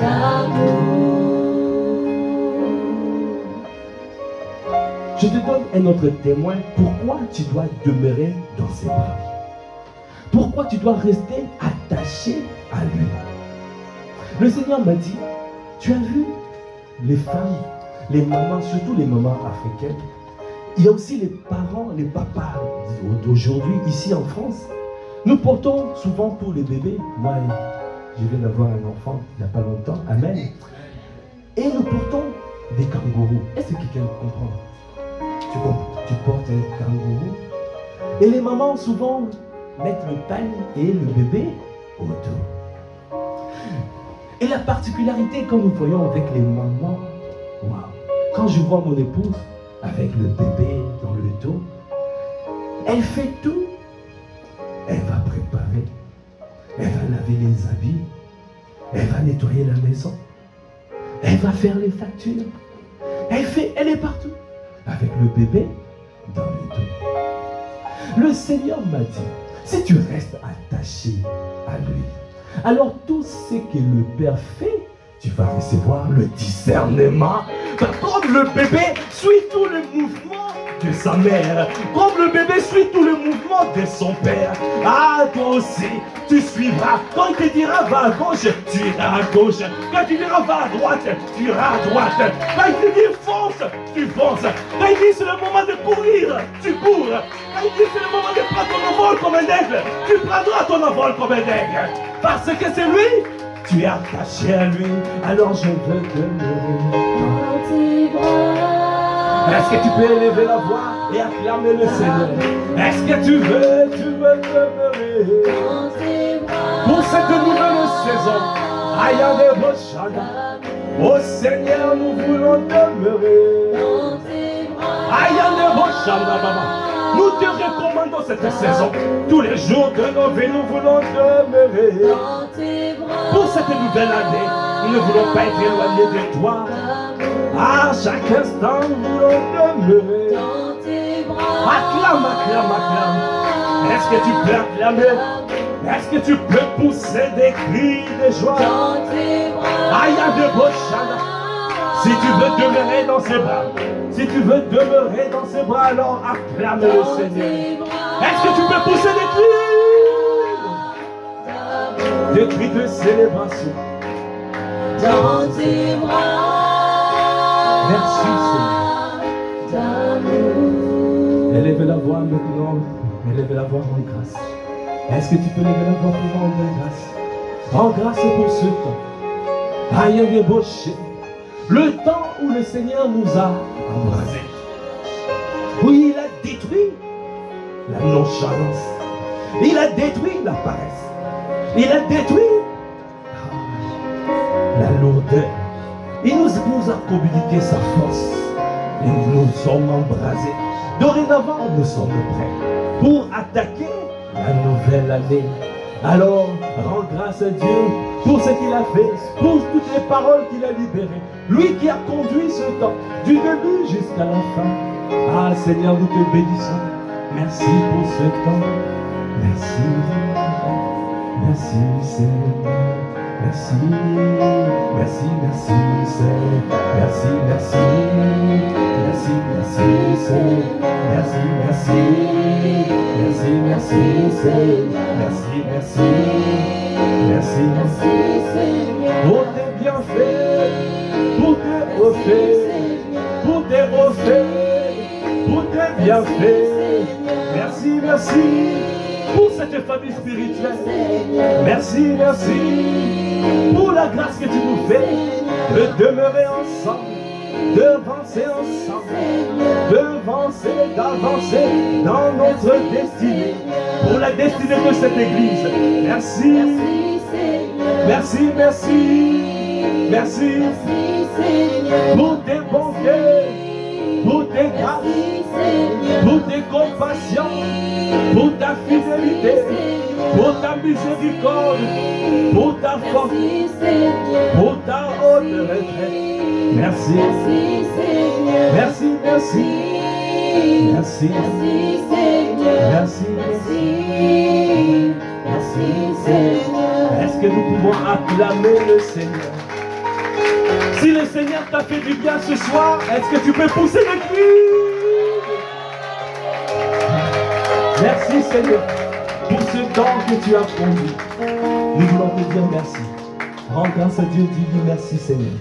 d'amour. Je te donne un autre témoin. Pourquoi tu dois demeurer dans ses bras? Pourquoi tu dois rester attaché à lui? Le Seigneur m'a dit, tu as vu les femmes, les mamans, surtout les mamans africaines. Il y a aussi les parents, les papas d'aujourd'hui, ici en France. Nous portons souvent pour les bébés. Moi, je viens d'avoir un enfant il n'y a pas longtemps. Amen. Et nous portons des kangourous. Est-ce que quelqu'un comprend? Tu portes un kangourou. Et les mamans souvent mettent le pain et le bébé autour. Et la particularité, quand nous voyons avec les mamans, waouh, quand je vois mon épouse avec le bébé dans le dos, elle fait tout. Elle va préparer, elle va laver les habits, elle va nettoyer la maison, elle va faire les factures, elle est partout avec le bébé dans le dos. Le Seigneur m'a dit, si tu restes attaché à lui, alors tout ce que le Père fait, tu vas recevoir le discernement. Comme le bébé suit tous les mouvements de sa mère, comme le bébé suit tous les mouvements de son père, ah, toi aussi, tu suivras. Quand il te dira va à gauche, tu iras à gauche. Quand il dira va à droite, tu iras à droite. Quand il te dit fonce, tu fonces. Quand il dit c'est le moment de courir, tu cours. Quand il dit c'est le moment de prendre ton envol comme un aigle, tu prendras ton envol comme un aigle. Parce que c'est lui, tu es attaché à lui, alors je veux demeurer. Est-ce que tu peux élever la voix et acclamer le Seigneur? Est-ce que tu veux demeurer pour cette nouvelle saison? Ayande Boshana, ô Seigneur, nous voulons demeurer. Ayande Boshana, Baba, nous te recommandons cette saison. Tous les jours de nos vies, nous voulons demeurer. Pour cette nouvelle année, nous ne voulons pas être éloignés de toi. À chaque instant, nous voulons demeurer. Acclame, acclame, acclame. Est-ce que tu peux acclamer? Est-ce que tu peux pousser des cris de joie? Aya de Boshana. Si tu veux demeurer dans ses bras, si tu veux demeurer dans ses bras, alors acclame le Seigneur. Est-ce que tu peux pousser des cris de célébration? Dans tes bras. Merci Seigneur. Élève la voix maintenant, élève la voix en grâce. Est-ce que tu peux lever la voix pour rendre grâce? Rends grâce pour ce temps. Aïe, débauché. Le temps où le Seigneur nous a embrasés. Oui, il a détruit la nonchalance. Il a détruit la paresse. Il a détruit la lourdeur. Il nous a communiqué sa force. Et nous sommes embrasés. Dorénavant, nous sommes prêts pour attaquer la nouvelle année. Alors, rends grâce à Dieu pour ce qu'il a fait, pour toutes les paroles qu'il a libérées. Lui qui a conduit ce temps, du début jusqu'à la fin. Ah Seigneur, nous te bénissons. Merci pour ce temps. Merci. Merci Seigneur. Merci, merci, merci, Seigneur. Merci, merci, merci, merci, Seigneur. Merci, merci, merci, merci, Seigneur. Merci, merci, merci, merci, Seigneur. Pour tes bienfaits, pour tes refaits, pour tes refaits, pour tes bienfaits. Merci, merci. Pour cette famille spirituelle. Merci, merci pour la grâce que tu nous fais de demeurer ensemble, d'avancer ensemble, d'avancer dans notre destinée, pour la destinée de cette église. Merci, merci, merci, merci pour tes bontés, pour tes grâces, pour tes compassions, pour ta fidélité, pour ta miséricorde, pour ta force, pour ta haute retraite. Merci, merci, merci, merci, merci, merci, Seigneur. Est-ce que nous pouvons acclamer le Seigneur? Si le Seigneur t'a fait du bien ce soir, est-ce que tu peux pousser les cris? Merci Seigneur pour ce temps que tu as conduit. Nous voulons te dire merci. Rends grâce à Dieu, dis-lui merci Seigneur.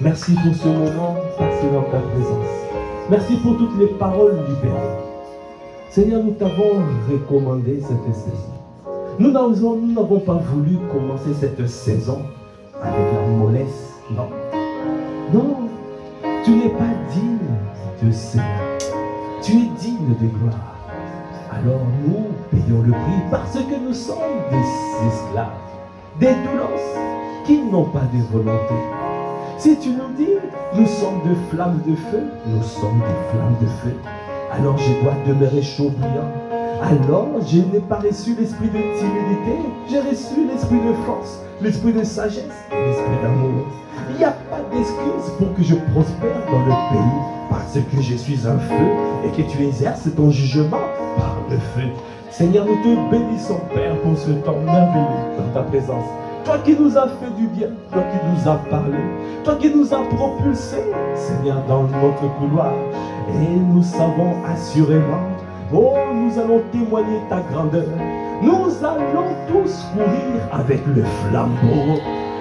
Merci pour ce moment passé dans ta présence. Merci pour toutes les paroles libérées. Seigneur, nous t'avons recommandé cette saison. Nous n'avons pas voulu commencer cette saison avec la mollesse. Non. Non, tu n'es pas digne de cela. Tu es digne de gloire. Alors nous payons le prix parce que nous sommes des esclaves, des doulos qui n'ont pas de volonté. Si tu nous dis, nous sommes de flammes de feu, nous sommes des flammes de feu. Alors je dois demeurer chaud bouillant. Alors je n'ai pas reçu l'esprit de timidité, j'ai reçu l'esprit de force, l'esprit de sagesse et l'esprit d'amour. Il n'y a pas d'excuse pour que je prospère dans le pays parce que je suis un feu et que tu exerces ton jugement par le feu. Seigneur, nous te bénissons, Père, pour ce temps merveilleux dans ta présence. Toi qui nous as fait du bien, toi qui nous as parlé, toi qui nous as propulsés, Seigneur, dans notre couloir. Et nous savons assurément, oh, nous allons témoigner ta grandeur. Nous allons tous courir avec le flambeau.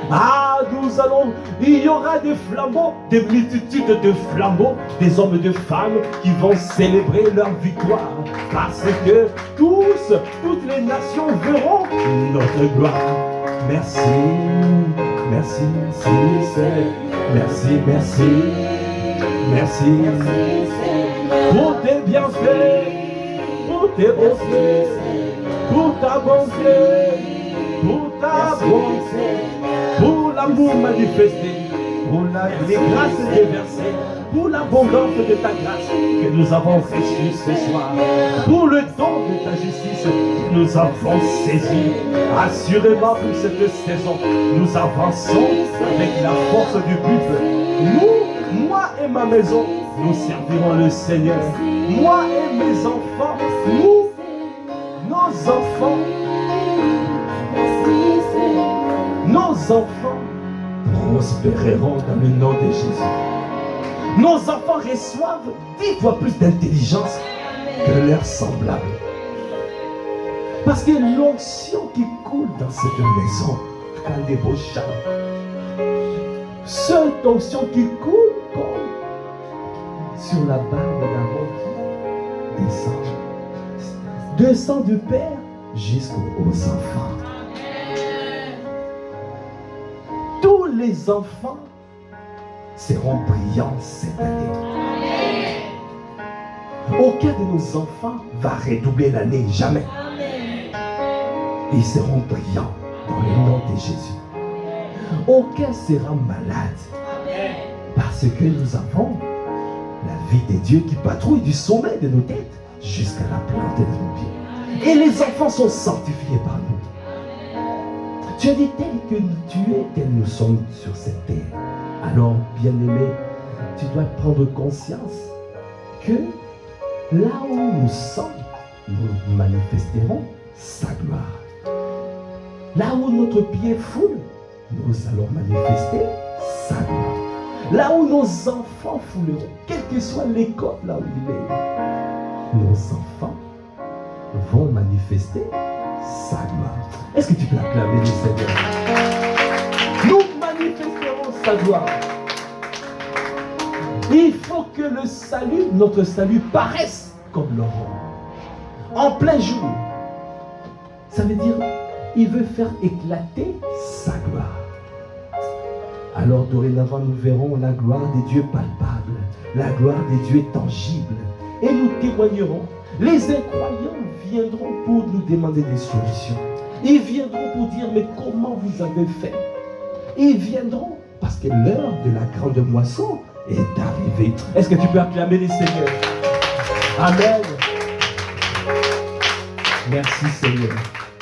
Ah, nous allons, il y aura des flambeaux, des multitudes de flambeaux, des hommes et de femmes qui vont célébrer leur victoire. Parce que toutes les nations verront notre gloire. Merci, merci, merci, Seigneur. Merci, merci, merci, pour tes bienfaits, pour tes offices, pour ta bonté, pour ta bonté, pour l'amour manifesté, pour les grâces déversées, pour l'abondance de ta grâce que nous avons reçue ce soir, pour le don de ta justice que nous avons saisi. Assurément pour cette saison, nous avançons avec la force du but. Nous, moi et ma maison, nous servirons le Seigneur. Moi et mes enfants, nos enfants prospéreront dans le nom de Jésus. Nos enfants reçoivent 10 fois plus d'intelligence que leurs semblables. Parce que l'onction qui coule dans cette maison, quand des beaux chants, cette onction qui coule comme sur la barbe d'Aaron qui descend du Père jusqu'aux enfants. Tous les enfants seront brillants cette année. Aucun de nos enfants va redoubler l'année, jamais. Ils seront brillants dans le nom de Jésus. Aucun sera malade. Parce que nous avons la vie de Dieu qui patrouille du sommet de nos têtes jusqu'à la plante de nos pieds. Et les enfants sont sanctifiés par nous. Tu as dit tel que tu es, tel nous sommes sur cette terre. Alors, bien-aimé, tu dois prendre conscience que là où nous sommes, nous manifesterons sa gloire. Là où notre pied foule, nous allons manifester sa gloire. Là où nos enfants fouleront, quelle que soit l'école là où il est, nos enfants vont manifester sa gloire. Est-ce que tu peux acclamer le Seigneur? Nous manifesterons sa gloire. Il faut que le salut, notre salut, paraisse comme l'aurore. En plein jour. Ça veut dire, il veut faire éclater sa gloire. Alors dorénavant, nous verrons la gloire des dieux palpables, la gloire des dieux tangibles. Et nous témoignerons. Les incroyants viendront pour nous demander des solutions. Ils viendront pour dire, mais comment vous avez fait? Ils viendront parce que l'heure de la grande moisson est arrivée. Est-ce que tu peux acclamer les seigneurs? Amen. Merci Seigneur.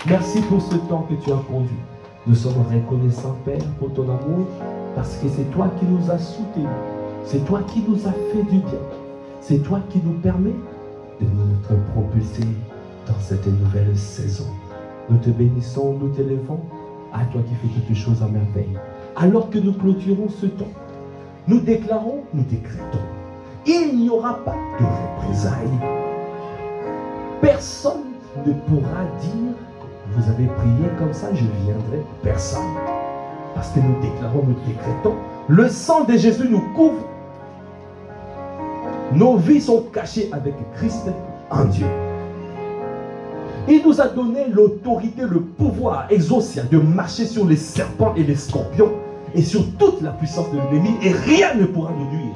Merci pour ce temps que tu as conduit. Nous sommes reconnaissants, Père, pour ton amour, parce que c'est toi qui nous as soutenus. C'est toi qui nous as fait du bien. C'est toi qui nous permet de nous propulser dans cette nouvelle saison. Nous te bénissons, nous t'élevons, à toi qui fais toutes choses à merveille. Alors que nous clôturons ce temps, nous déclarons, nous décrétons, il n'y aura pas de représailles. Personne ne pourra dire, vous avez prié comme ça, je viendrai. Personne. Parce que nous déclarons, nous décrétons, le sang de Jésus nous couvre. Nos vies sont cachées avec Christ en Dieu. Il nous a donné l'autorité, le pouvoir exaucial de marcher sur les serpents et les scorpions et sur toute la puissance de l'ennemi, et rien ne pourra nous nuire.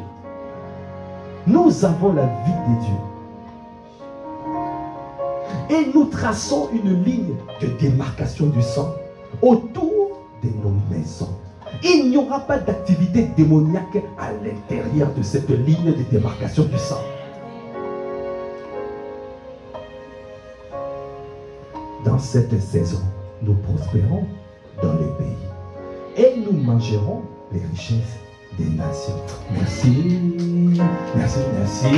Nous avons la vie de Dieu. Et nous traçons une ligne de démarcation du sang autour de nos maisons. Il n'y aura pas d'activité démoniaque à l'intérieur de cette ligne de démarcation du sang. Dans cette saison, nous prospérons dans les pays et nous mangerons les richesses des nations. Merci, merci, merci.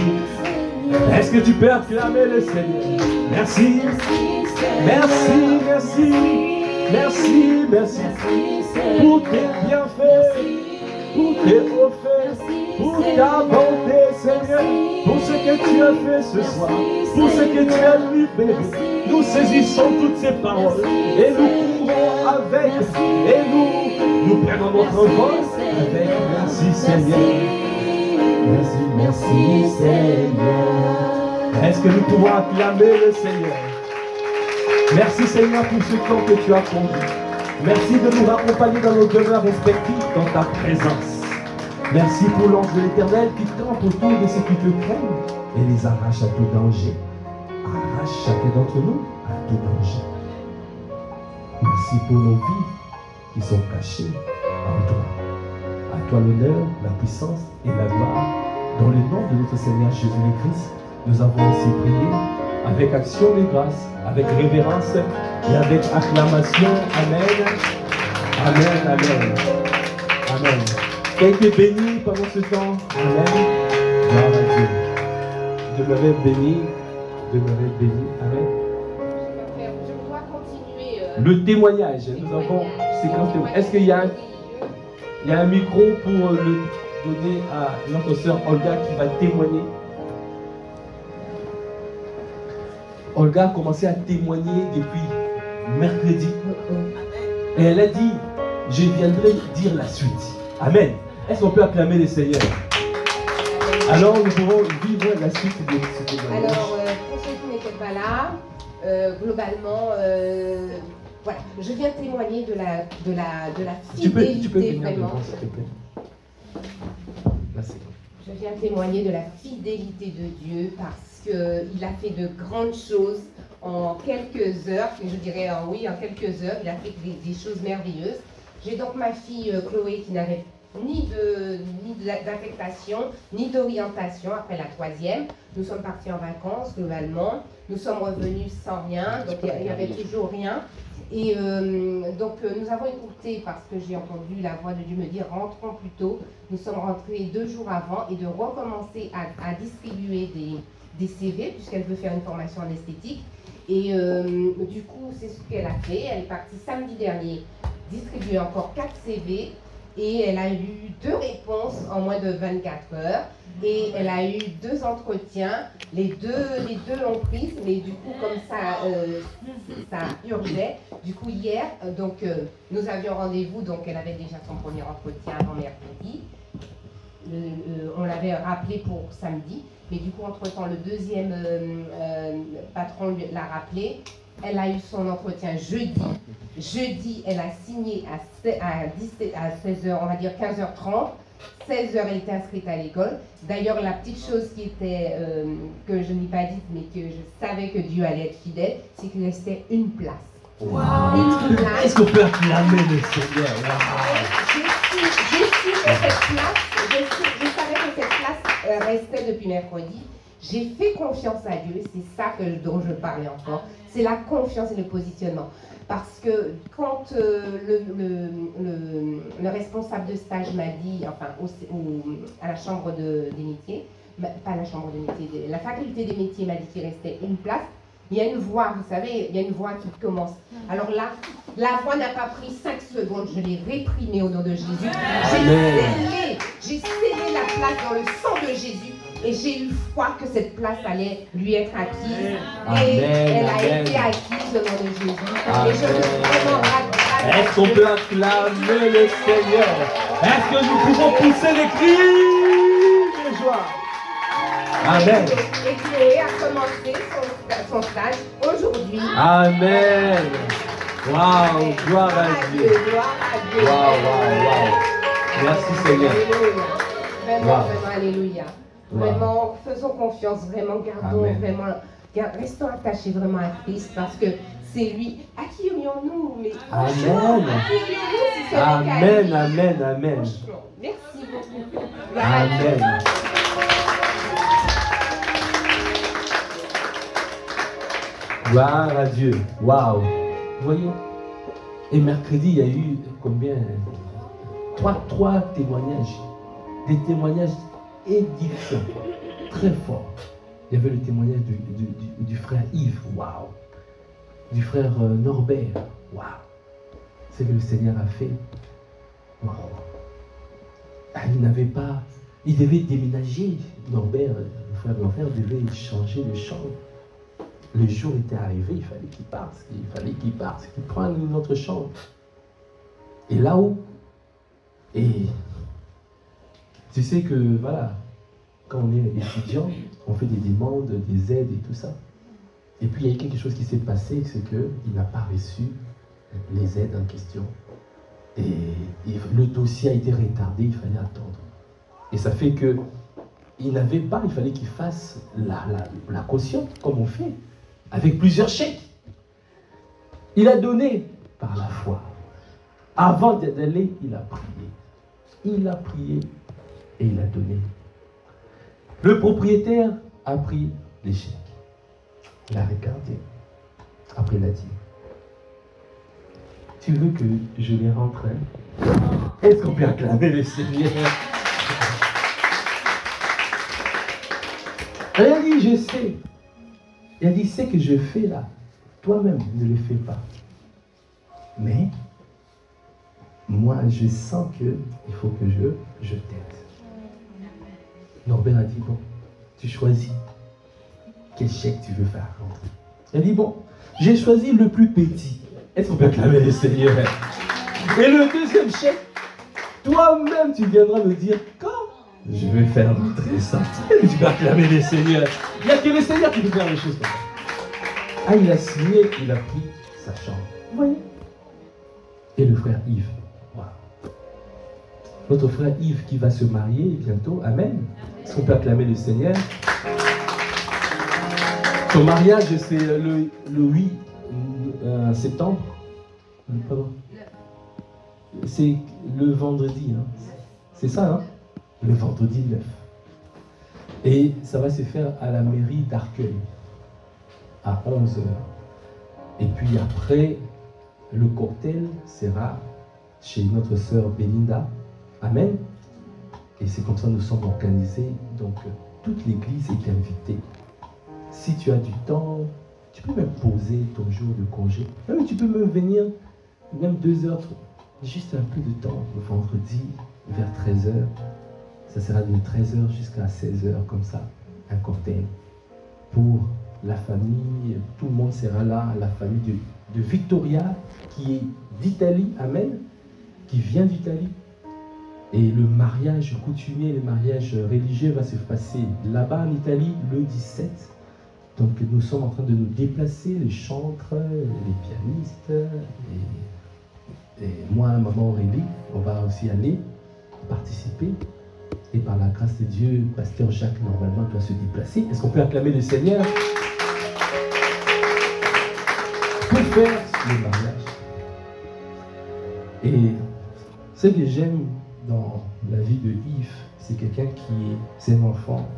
Est-ce que tu peux acclamer le Seigneur? Merci, merci, merci, Merci, merci pour tes bienfaits, pour tes refaits, pour ta bonté, Seigneur, pour ce que tu as fait ce soir, pour ce que tu as libéré. Nous saisissons toutes ces paroles et nous courons avec, et nous prenons notre vol avec. Merci, Seigneur. Merci, merci, Seigneur. Est-ce que nous pouvons acclamer le Seigneur? Merci, Seigneur, pour ce temps que tu as conduit. Merci de nous raccompagner dans nos demeures respectives dans ta présence. Merci pour l'ange de l'Éternel qui campe autour de ceux qui te craignent et les arrache à tout danger. Arrache chacun d'entre nous à tout danger. Merci pour nos vies qui sont cachées en toi. À toi l'honneur, la puissance et la gloire. Dans le nom de notre Seigneur Jésus-Christ, nous avons aussi prié avec action de grâce, avec révérence et avec acclamation. Amen. Amen, amen. Amen. Quelqu'un béni pendant ce temps. Amen. Gloire à Dieu. Demeurez béni. Demeurez béni. Amen. Je dois continuer. Le témoignage. Nous avons séquence témoignage. Est-ce qu'il y a un micro pour le donner à notre sœur Olga qui va témoigner? Olga a commencé à témoigner depuis mercredi. Et elle a dit, je viendrai dire la suite. Amen. Est-ce qu'on peut acclamer le Seigneur? Alors nous pouvons vivre la suite de ce témoignage. Alors, pour ceux qui n'étaient pas là, globalement, voilà, je viens témoigner de la fidélité, tu peux venir vraiment. devant, s'il te plaît. Là, c'est bon. Je viens témoigner de la fidélité de Dieu parce qu'il a fait de grandes choses en quelques heures, je dirais en quelques heures, il a fait des choses merveilleuses. J'ai donc ma fille Chloé qui n'avait ni d'affectation, ni d'orientation après la 3e. Nous sommes partis en vacances globalement, nous sommes revenus sans rien, donc il n'y avait toujours rien. Et donc nous avons écouté parce que j'ai entendu la voix de Dieu me dire rentrons plus tôt. Nous sommes rentrés 2 jours avant et de recommencer à distribuer des CV puisqu'elle veut faire une formation en esthétique. Et du coup c'est ce qu'elle a fait. Elle est partie samedi dernier distribuer encore 4 CV et elle a eu 2 réponses en moins de 24 heures. Et elle a eu 2 entretiens, les deux l'ont prise, mais du coup comme ça urgeait, du coup hier, donc nous avions rendez-vous, donc elle avait déjà son premier entretien avant mercredi, on l'avait rappelé pour samedi, mais du coup entre-temps le deuxième patron l'a rappelé, elle a eu son entretien jeudi elle a signé à 16h, on va dire 15h30, 16h, elle était inscrite à l'école. D'ailleurs, la petite chose qui était, que je n'ai pas dite, mais que je savais que Dieu allait être fidèle, c'est qu'il restait une place. Wow. Est-ce qu'on peut acclamer le Seigneur? Wow. Je savais que cette place restait depuis mercredi. J'ai fait confiance à Dieu, c'est ça dont je parlais encore. C'est la confiance et le positionnement. Parce que quand le responsable de stage m'a dit, enfin à la chambre des métiers, pas la chambre des métiers, la faculté des métiers m'a dit qu'il restait une place, il y a une voix, vous savez, il y a une voix qui commence. Alors là, la voix n'a pas pris 5 secondes, je l'ai réprimée au nom de Jésus. J'ai scellé la place dans le sang de Jésus. Et j'ai eu foi que cette place allait lui être acquise. Et elle a été acquise au nom de Jésus. Amen. Et je veux vraiment Est-ce qu'on peut acclamer le Seigneur? Est-ce que nous pouvons pousser les cris de joie? Amen. Et Chloé a commencé son stage aujourd'hui. Amen. Waouh, gloire à Dieu. Gloire à Dieu. Waouh. Merci Seigneur. Alléluia. Vraiment, Wow. vraiment, alléluia. Vraiment, faisons confiance, vraiment, gardons, Amen. vraiment, restons attachés vraiment à Christ parce que c'est lui. À qui irions-nous? Mais franchement, Amen. à qui irions-nous si ce n'est qu'à Amen, lui? amen, amen. Franchement, merci beaucoup. Amen. Gloire à Dieu. Waouh. Vous voyez? Et mercredi, il y a eu combien? Trois témoignages. Des témoignages édifiants, très forts. Il y avait le témoignage du frère Yves. Waouh. Du frère Norbert. Waouh. ce que le Seigneur a fait. Wow. Il n'avait pas... Il devait déménager. Norbert, le frère Norbert, devait changer de chambre. Le jour était arrivé, il fallait qu'il parte. Qu'il prenne une autre chambre. Et là-haut, et tu sais que, voilà, quand on est étudiant, on fait des demandes, des aides et tout ça. Et puis, il y a quelque chose qui s'est passé, c'est qu'il n'a pas reçu les aides en question. Et le dossier a été retardé, il fallait attendre. Et ça fait que il n'avait pas, il fallait qu'il fasse la caution, comme on fait, avec plusieurs chèques. Il a donné par la foi. Avant d'aller, il a prié. Il a prié et il a donné. Le propriétaire a pris les chèques. Il a regardé. Après, il a dit, tu veux que je les rentre? Est-ce qu'on peut acclamer le Seigneur? Il a dit, je sais. Il a dit, ce que je fais là, toi-même ne le fais pas. Mais, moi, je sens qu'il faut que je t'aide. Norbert a dit, bon, tu choisis quel chèque tu veux faire rentrer. Il a dit, bon, j'ai choisi le plus petit. Est-ce qu'on peut acclamer le Seigneur? Et le deuxième chèque, toi-même, tu viendras me dire, quand je vais faire rentrer ça. Tu vas acclamer le Seigneur. Il n'y a que le Seigneur qui peut faire les choses comme ça. Ah, il a signé, il a pris sa chambre. Vous voyez? Et le frère Yves. Wow. Notre frère Yves qui va se marier bientôt. Amen. Est-ce qu'on peut acclamer le Seigneur? Son mariage, c'est le 8 septembre. Pardon. C'est le vendredi. Hein. C'est ça, hein? Le vendredi 9. Et ça va se faire à la mairie d'Arcueil, à 11h. Et puis après, le cocktail sera chez notre sœur Belinda. Amen. Et c'est comme ça que nous sommes organisés. Donc, toute l'église est invitée. Si tu as du temps, tu peux même poser ton jour de congé. Même tu peux même venir, même 2 heures, juste un peu de temps, le vendredi, vers 13h. Ça sera de 13h jusqu'à 16h, comme ça, un cocktail. Pour la famille, tout le monde sera là, la famille de Victoria, qui est d'Italie, amen, qui vient d'Italie. Et le mariage coutumier, le mariage religieux va se passer là-bas en Italie le 17. Donc nous sommes en train de nous déplacer, les chantres, les pianistes, et moi, maman Aurélie, on va aussi aller participer. Et par la grâce de Dieu, pasteur Jacques, normalement, doit se déplacer. Est-ce qu'on peut acclamer le Seigneur pour faire le mariage? Et ce que j'aime dans la vie de Yves, c'est quelqu'un c'est un enfant,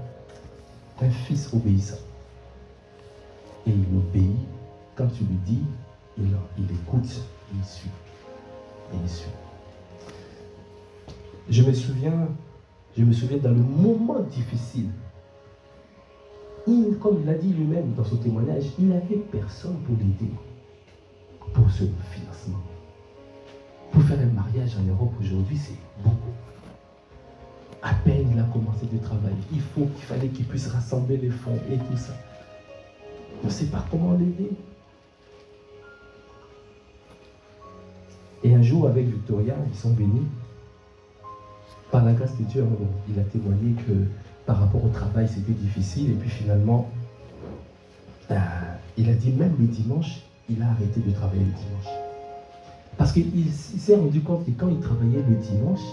un fils obéissant. Et il obéit. Quand tu lui dis, il écoute, il suit. Et il suit. Je me souviens dans le moment difficile, comme il l'a dit lui-même dans son témoignage, il n'avait personne pour l'aider pour ce financement. Pour faire un mariage en Europe aujourd'hui, c'est beaucoup. À peine il a commencé de travailler, il fallait qu'il puisse rassembler les fonds et tout ça. On ne sait pas comment l'aider. Et un jour, avec Victoria, ils sont venus. Par la grâce de Dieu, il a témoigné que par rapport au travail, c'était difficile. Et puis finalement, il a dit même le dimanche, il a arrêté de travailler le dimanche. Parce qu'il s'est rendu compte que quand il travaillait le dimanche,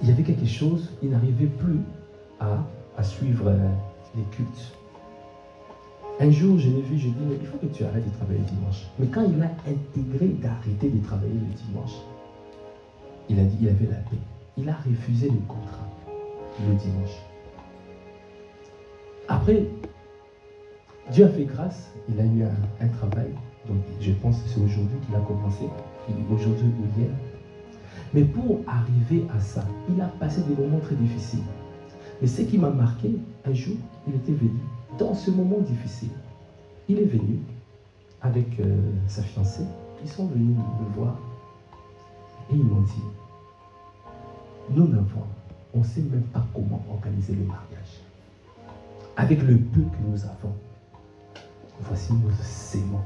il y avait quelque chose, il n'arrivait plus à suivre les cultes. Un jour, je l'ai vu, je lui ai dit, mais il faut que tu arrêtes de travailler le dimanche. Mais quand il a intégré d'arrêter de travailler le dimanche, il a dit qu'il avait la paix. Il a refusé le contrat le dimanche. Après, Dieu a fait grâce, il a eu un travail. Donc je pense que c'est aujourd'hui qu'il a commencé, aujourd'hui ou hier. Mais pour arriver à ça, il a passé des moments très difficiles. Mais ce qui m'a marqué, un jour, il était venu. Dans ce moment difficile, il est venu avec sa fiancée ils sont venus me voir et ils m'ont dit, on ne sait même pas comment organiser le mariage. Avec le peu que nous avons, voici nous aimons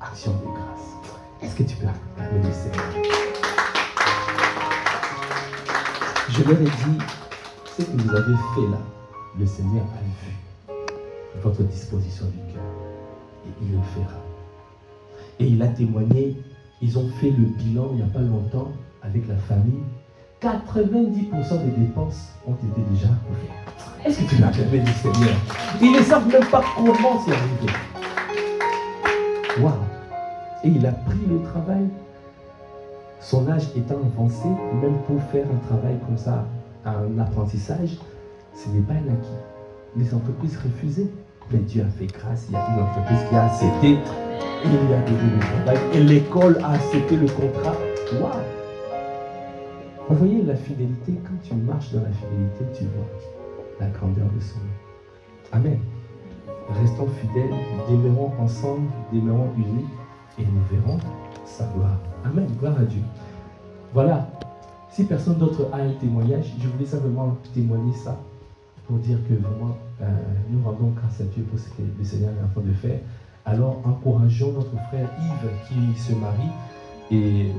action de grâce. Est-ce que tu peux acclamer le Seigneur? Je leur ai dit, ce que vous avez fait là, le Seigneur a vu votre disposition du cœur et il le fera. Et il a témoigné, ils ont fait le bilan il n'y a pas longtemps avec la famille. 90% des dépenses ont été déjà couvertes. Est-ce que tu l'as acclamé du Seigneur? Ils ne savent même pas comment c'est arrivé. Waouh! Et il a pris le travail. Son âge étant avancé, même pour faire un travail comme ça, un apprentissage, ce n'est pas un acquis. Les entreprises refusaient. Mais Dieu a fait grâce. Il y a une entreprise qui a accepté. Et il lui a donné le travail. Et l'école a accepté le contrat. Waouh! Vous voyez la fidélité, quand tu marches dans la fidélité, tu vois la grandeur de son nom. Amen. Restons fidèles, demeurons ensemble, demeurons unis, et nous verrons sa gloire. Amen. Gloire à Dieu. Voilà. Si personne d'autre a un témoignage, je voulais simplement témoigner ça pour dire que vraiment, nous rendons grâce à Dieu pour ce que le Seigneur est en train de faire. Alors, encourageons notre frère Yves qui se marie et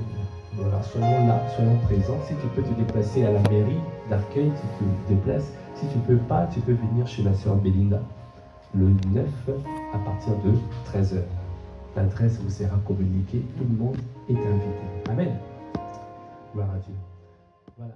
voilà, soyons là, soyons présents. Si tu peux te déplacer à la mairie d'accueil, tu te déplaces. Si tu ne peux pas, tu peux venir chez la sœur Belinda le 9 à partir de 13h. L'adresse vous sera communiquée. Tout le monde est invité. Amen. Gloire à Dieu. Voilà.